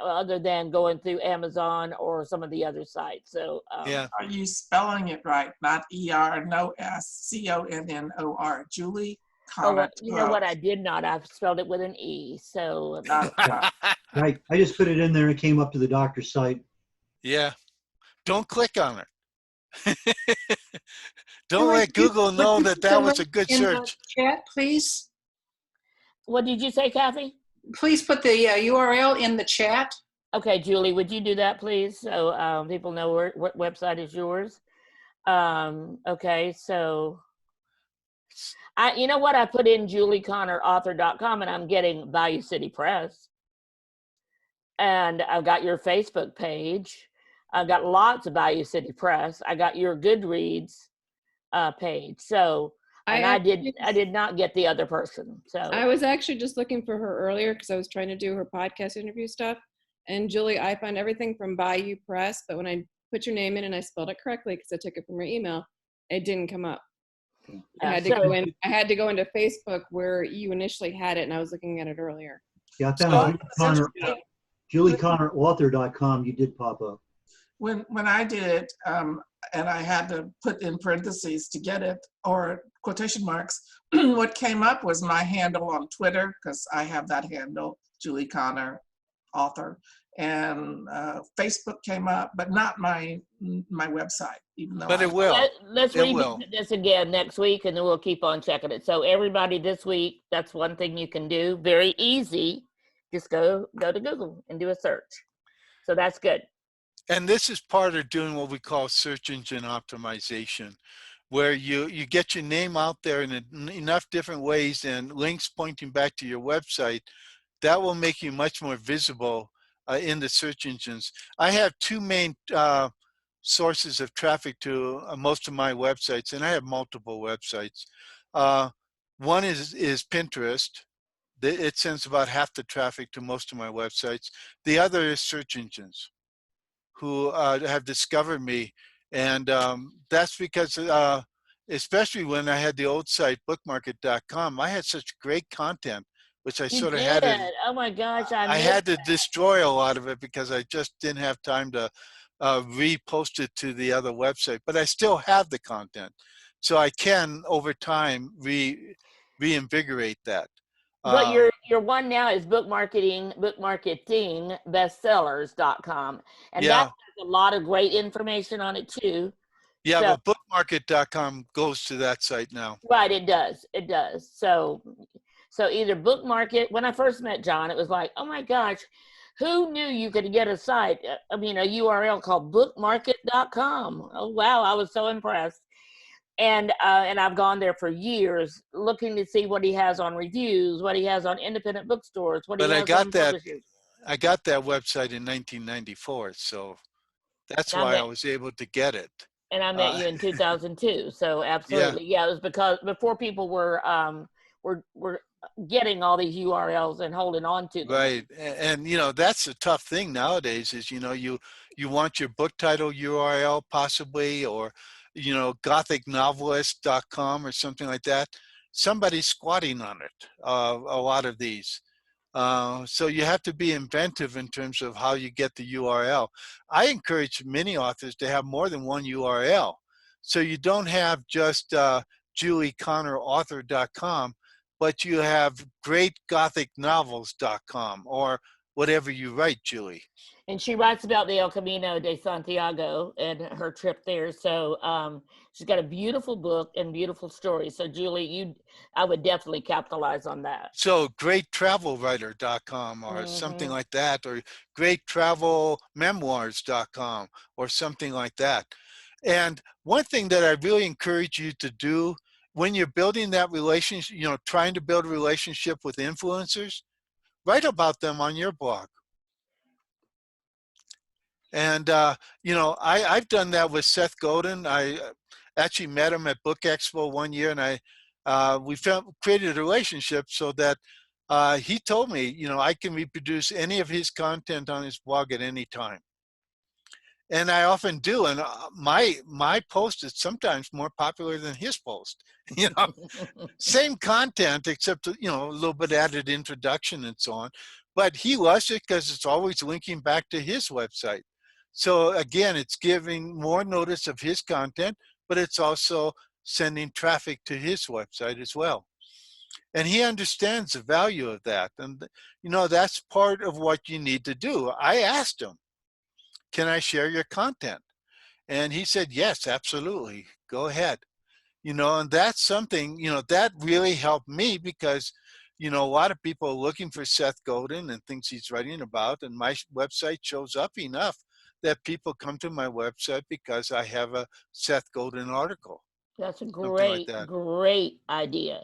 [SPEAKER 1] other than going through Amazon or some of the other sites. So
[SPEAKER 6] yeah.
[SPEAKER 8] Are you spelling it right? Not E-R, no S, C-O-N-N-O-R. Julie Connor.
[SPEAKER 1] You know what? I did not. I've spelled it with an E. So
[SPEAKER 9] Right. I just put it in there and it came up to the doctor's site.
[SPEAKER 6] Yeah. Don't click on it. Don't let Google know that was a good search.
[SPEAKER 10] Chat, please.
[SPEAKER 1] What did you say, Kathy?
[SPEAKER 10] Please put the URL in the chat.
[SPEAKER 1] Okay, Julie, would you do that, please? So people know what website is yours. Okay, so you know what? I put in julieconnorauthor.com and I'm getting Bayou City Press. And I've got your Facebook page. I've got lots of Bayou City Press. I got your Goodreads page. So, and I did not get the other person. So
[SPEAKER 11] I was actually just looking for her earlier because I was trying to do her podcast interview stuff. And Julie, I found everything from Bayou Press, but when I put your name in and I spelled it correctly because I took it from your email, it didn't come up. I had to go in. I had to go into Facebook where you initially had it, and I was looking at it earlier.
[SPEAKER 9] Yeah, I found JulieConnorAuthor.com. You did pop up.
[SPEAKER 8] When I did it, and I had to put in parentheses to get it, or quotation marks, what came up was my handle on Twitter, because I have that handle, Julie Connor Author, and Facebook came up, but not my website, even though.
[SPEAKER 6] But it will.
[SPEAKER 1] Let's revisit this again next week, and then we'll keep on checking it. So everybody this week, that's one thing you can do. Very easy. Just go to Google and do a search. So that's good.
[SPEAKER 6] And this is part of doing what we call search engine optimization, where you get your name out there in enough different ways and links pointing back to your website. That will make you much more visible in the search engines. I have two main sources of traffic to most of my websites, and I have multiple websites. One is Pinterest. It sends about half the traffic to most of my websites. The other is search engines, who have discovered me. And that's because, especially when I had the old site, bookmarket.com, I had such great content, which I sort of had to,
[SPEAKER 1] oh my gosh,
[SPEAKER 6] I had to destroy a lot of it because I just didn't have time to repost it to the other website. But I still have the content. So I can, over time, reinvigorate that.
[SPEAKER 1] But your one now is bookmarketingbestsellers.com. And that has a lot of great information on it too.
[SPEAKER 6] Yeah, so, but bookmarket.com goes to that site now.
[SPEAKER 1] Right, it does. It does. So either Bookmarket, when I first met John, it was like, oh my gosh, who knew you could get a site, I mean, a URL called bookmarket.com. Oh, wow, I was so impressed. And I've gone there for years looking to see what he has on reviews, what he has on independent bookstores, what he has on publishers.
[SPEAKER 6] I got that website in 1994, so that's why I was able to get it.
[SPEAKER 1] And I met you in 2002, so absolutely, yeah. It was because before people were getting all these URLs and holding on to them.
[SPEAKER 6] Right, and you know that's a tough thing nowadays. Is you want your book title URL possibly, or gothicnovelist.com or something like that. Somebody's squatting on it, a lot of these. So you have to be inventive in terms of how you get the URL. I encourage many authors to have more than one URL. So you don't have just JulieConnorAuthor.com, but you have greatgothicnovels.com or whatever you write, Julie.
[SPEAKER 1] And she writes about the El Camino de Santiago and her trip there. So she's got a beautiful book and beautiful stories. So Julie, I would definitely capitalize on that.
[SPEAKER 6] So greattravelwriter.com or something like that, or greattravelmemoirs.com or something like that. And one thing that I really encourage you to do when you're building that relationship, trying to build a relationship with influencers, write about them on your blog. And, I've done that with Seth Godin. I actually met him at Book Expo one year, and we created a relationship so that he told me, I can reproduce any of his content on his blog at any time. And I often do. And my post is sometimes more popular than his post. Same content, except, a little bit added introduction and so on. But he loves it because it's always linking back to his website. So again, it's giving more notice of his content, but it's also sending traffic to his website as well. And he understands the value of that. And, that's part of what you need to do. I asked him, can I share your content? And he said, yes, absolutely. Go ahead. And that's something, that really helped me because, a lot of people are looking for Seth Godin and things he's writing about, and my website shows up enough that people come to my website because I have a Seth Godin article.
[SPEAKER 1] That's a
[SPEAKER 6] Something like
[SPEAKER 1] great,
[SPEAKER 6] that.
[SPEAKER 1] great idea.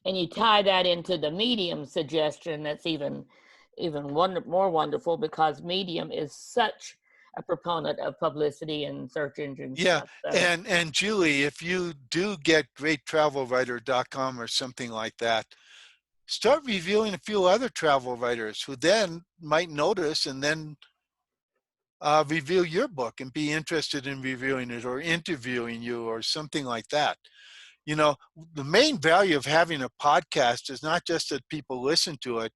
[SPEAKER 1] And you tie that into the Medium suggestion. That's even more wonderful, because Medium is such a proponent of publicity and search engine
[SPEAKER 6] Yeah,
[SPEAKER 1] stuff. So,
[SPEAKER 6] and Julie, if you do get greattravelwriter.com or something like that, start reviewing a few other travel writers who then might notice and then review your book and be interested in reviewing it or interviewing you or something like that. You know, the main value of having a podcast is not just that people listen to it,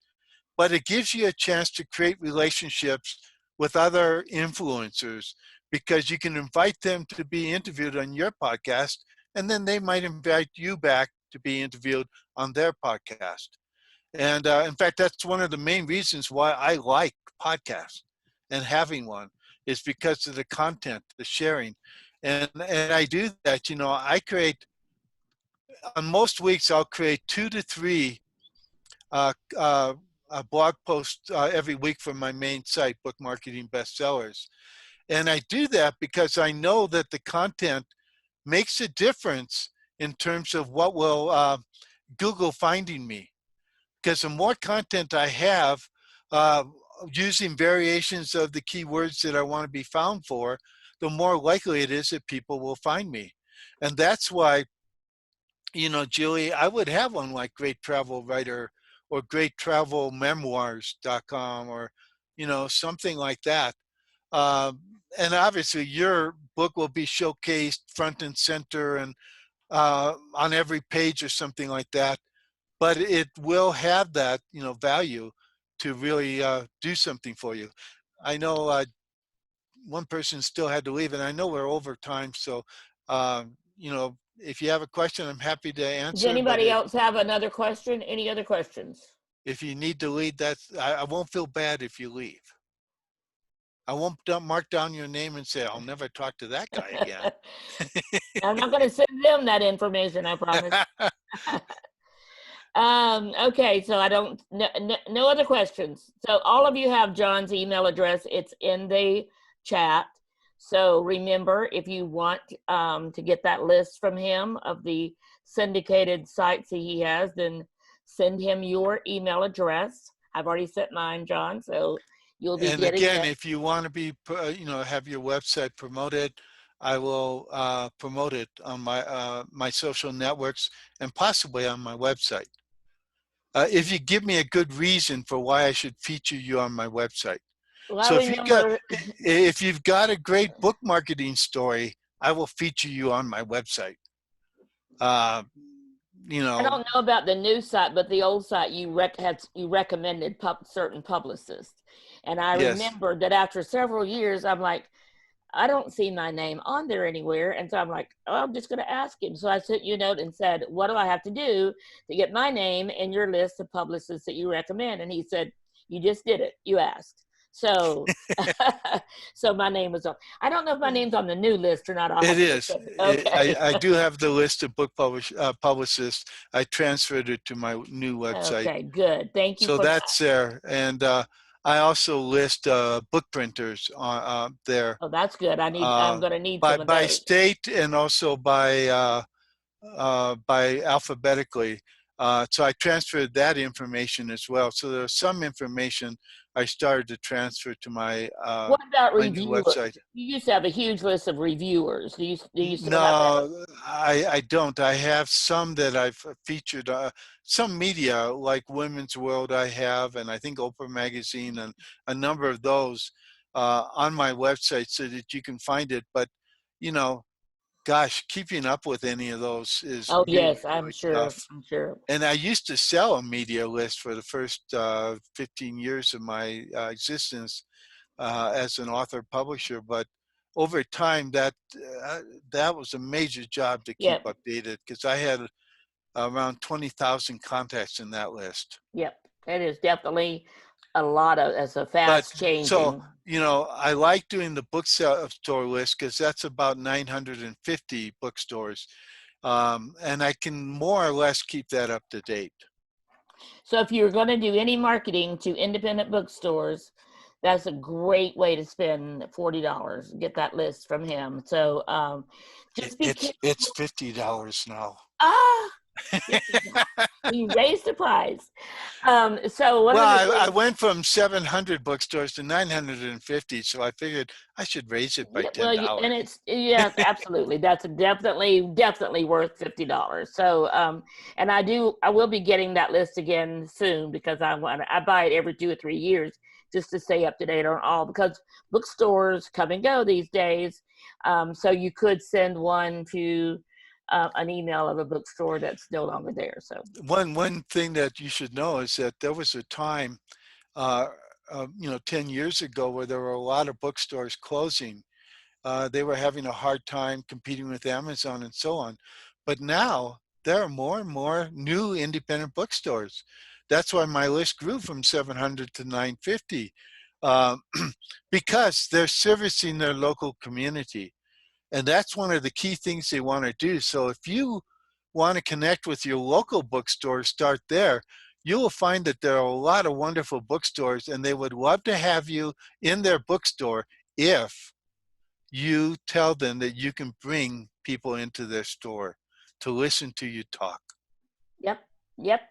[SPEAKER 6] but it gives you a chance to create relationships with other influencers, because you can invite them to be interviewed on your podcast, and then they might invite you back to be interviewed on their podcast. And in fact, that's one of the main reasons why I like podcasts and having one, is because of the content, the sharing. And I do that, you know, I create, on most weeks, I'll create 2 to 3 blog posts every week from my main site, Book Marketing Bestsellers. And I do that because I know that the content makes a difference in terms of what will Google finding me. Because the more content I have using variations of the keywords that I want to be found for, the more likely it is that people will find me. And that's why, you know, Julie, I would have one like Great Travel Writer or greattravelmemoirs.com, or, you know, something like that. And obviously your book will be showcased front and center and on every page or something like that. But it will have that, you know, value to really do something for you. I know one person still had to leave, and I know we're over time. So, you know, if you have a question, I'm happy to answer.
[SPEAKER 1] does anybody else have another question? Any other questions?
[SPEAKER 6] If you need to leave, I won't feel bad if you leave. I won't mark down your name and say, I'll never talk to that guy again.
[SPEAKER 1] I'm not going to send them that information, I promise. Okay, so no other questions. So all of you have John's email address. It's in the chat. So remember, if you want to get that list from him of the syndicated sites that he has, then send him your email address. I've already sent mine, John, so you'll be getting
[SPEAKER 6] again,
[SPEAKER 1] it.
[SPEAKER 6] if you want to be, you know, have your website promoted, I will promote it on my social networks and possibly on my website. If you give me a good reason for why I should feature you on my website.
[SPEAKER 1] Well,
[SPEAKER 6] So if you've got a great book marketing story, I will feature you on my website. You know,
[SPEAKER 1] I don't know about the new site, but the old site you recommended certain publicists, and I remember that after several years, I'm like, I don't see my name on there anywhere, and so I'm like, oh, I'm just going to ask him. So I sent you a note and said, what do I have to do to get my name in your list of publicists that you recommend? And he said, you just did it. You asked. So, so my name was on. I don't know if my name's on the new list or not.
[SPEAKER 6] It is.
[SPEAKER 1] Okay.
[SPEAKER 6] I do have the list of book publicists. I transferred it to my new website.
[SPEAKER 1] Okay, good. Thank you.
[SPEAKER 6] So
[SPEAKER 1] for
[SPEAKER 6] that's there. And I also list book printers there.
[SPEAKER 1] Oh, that's good. I'm going to need some of
[SPEAKER 6] by
[SPEAKER 1] those.
[SPEAKER 6] state and also by alphabetically. So I transferred that information as well. So there's some information I started to transfer to my
[SPEAKER 1] what about
[SPEAKER 6] my new
[SPEAKER 1] reviewers?
[SPEAKER 6] website.
[SPEAKER 1] You used to have a huge list of reviewers. Do you still have that?
[SPEAKER 6] No, I don't. I have some that I've featured, some media like Women's World I have, and I think Oprah Magazine, and a number of those on my website so that you can find it. But, you know, gosh, keeping up with any of those is
[SPEAKER 1] Oh,
[SPEAKER 6] really,
[SPEAKER 1] yes, I'm
[SPEAKER 6] really
[SPEAKER 1] sure.
[SPEAKER 6] tough.
[SPEAKER 1] I'm sure.
[SPEAKER 6] And I used to sell a media list for the first 15 years of my existence as an author publisher, but over time that was a major job to keep updated, because I had around 20,000 contacts in that list.
[SPEAKER 1] Yep, it is definitely a lot of, as a fast changing.
[SPEAKER 6] So, you know, I like doing the bookstore list because that's about 950 bookstores. And I can more or less keep that up to date.
[SPEAKER 1] So if you're going to do any marketing to independent bookstores, that's a great way to spend $40. Get that list from him. So just be
[SPEAKER 6] It's $50 now.
[SPEAKER 1] you raised the price. So one
[SPEAKER 6] Well,
[SPEAKER 1] of the
[SPEAKER 6] I went from 700 bookstores to 950, so I figured I should raise it by $10.
[SPEAKER 1] well, and it's absolutely. That's definitely worth $50. So and I will be getting that list again soon because I buy it every 2 or 3 years just to stay up to date on all, because bookstores come and go these days. So you could send one to an email of a bookstore that's no longer there. So
[SPEAKER 6] one thing that you should know is that there was a time, 10 years ago, where there were a lot of bookstores closing. They were having a hard time competing with Amazon and so on. But now there are more and more new independent bookstores. That's why my list grew from 700 to 950, because they're servicing their local community. And that's one of the key things they want to do. So if you want to connect with your local bookstore, start there. You will find that there are a lot of wonderful bookstores, and they would love to have you in their bookstore if you tell them that you can bring people into their store to listen to you talk.
[SPEAKER 1] Yep.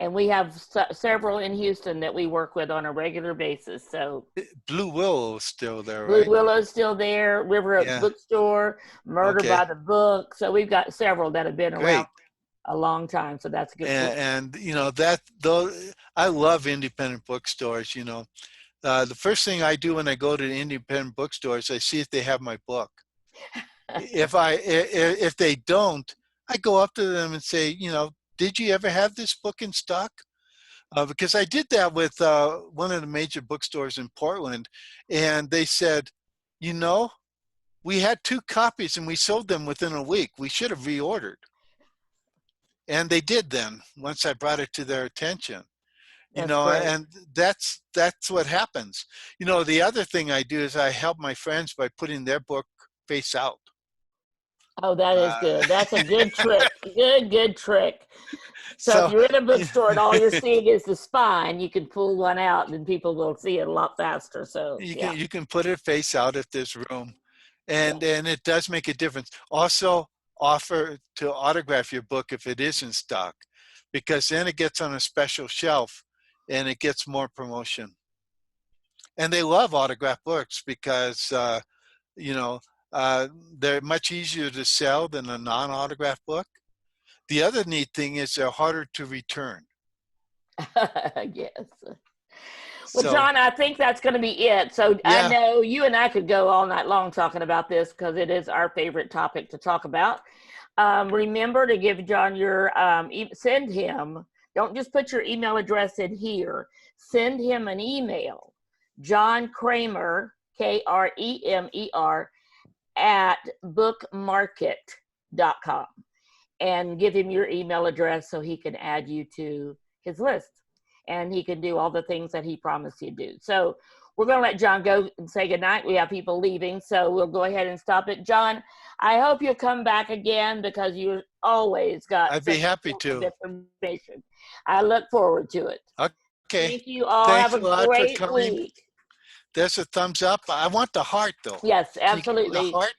[SPEAKER 1] And we have several in Houston that we work with on a regular basis. So
[SPEAKER 6] Blue Willow is still there,
[SPEAKER 1] Blue
[SPEAKER 6] right?
[SPEAKER 1] Willow's still there. River Oaks Bookstore, Murder by the Book. So we've got several that have been around a long time. So that's good.
[SPEAKER 6] And I love independent bookstores. The first thing I do when I go to the independent bookstores, I see if they have my book. If they don't, I go up to them and say, did you ever have this book in stock? Because I did that with one of the major bookstores in Portland, and they said, we had 2 copies and we sold them within a week. We should have reordered. And they did then, once I brought it to their attention. And that's what happens. The other thing I do is I help my friends by putting their book face out.
[SPEAKER 1] Oh, that is good. That's a good trick. Good trick. So if you're in a bookstore and all you're seeing is the spine, you can pull one out and people will see it a lot faster. So
[SPEAKER 6] you can put it face out if there's room. And it does make a difference. Also, offer to autograph your book if it is in stock, because then it gets on a special shelf and it gets more promotion. And they love autographed books because, they're much easier to sell than a non-autographed book. The other neat thing is they're harder to return.
[SPEAKER 1] Yes. Well, John, I think that's going to be it. So I know you and I could go all night long talking about this because it is our favorite topic to talk about. Remember to give John your, send him, don't just put your email address in here. Send him an email, John Kramer, Kremer, at bookmarket.com, and give him your email address so he can add you to his list and he can do all the things that he promised he'd do. So we're going to let John go and say goodnight. We have people leaving, so we'll go ahead and stop it. John, I hope you'll come back again because you always got
[SPEAKER 6] I'd be happy to.
[SPEAKER 1] Information. I look forward to it.
[SPEAKER 6] Okay.
[SPEAKER 1] Thank you all.
[SPEAKER 6] Thanks
[SPEAKER 1] have a great week.
[SPEAKER 6] There's a thumbs up. I want the heart, though.
[SPEAKER 1] Yes, absolutely.
[SPEAKER 6] The heart?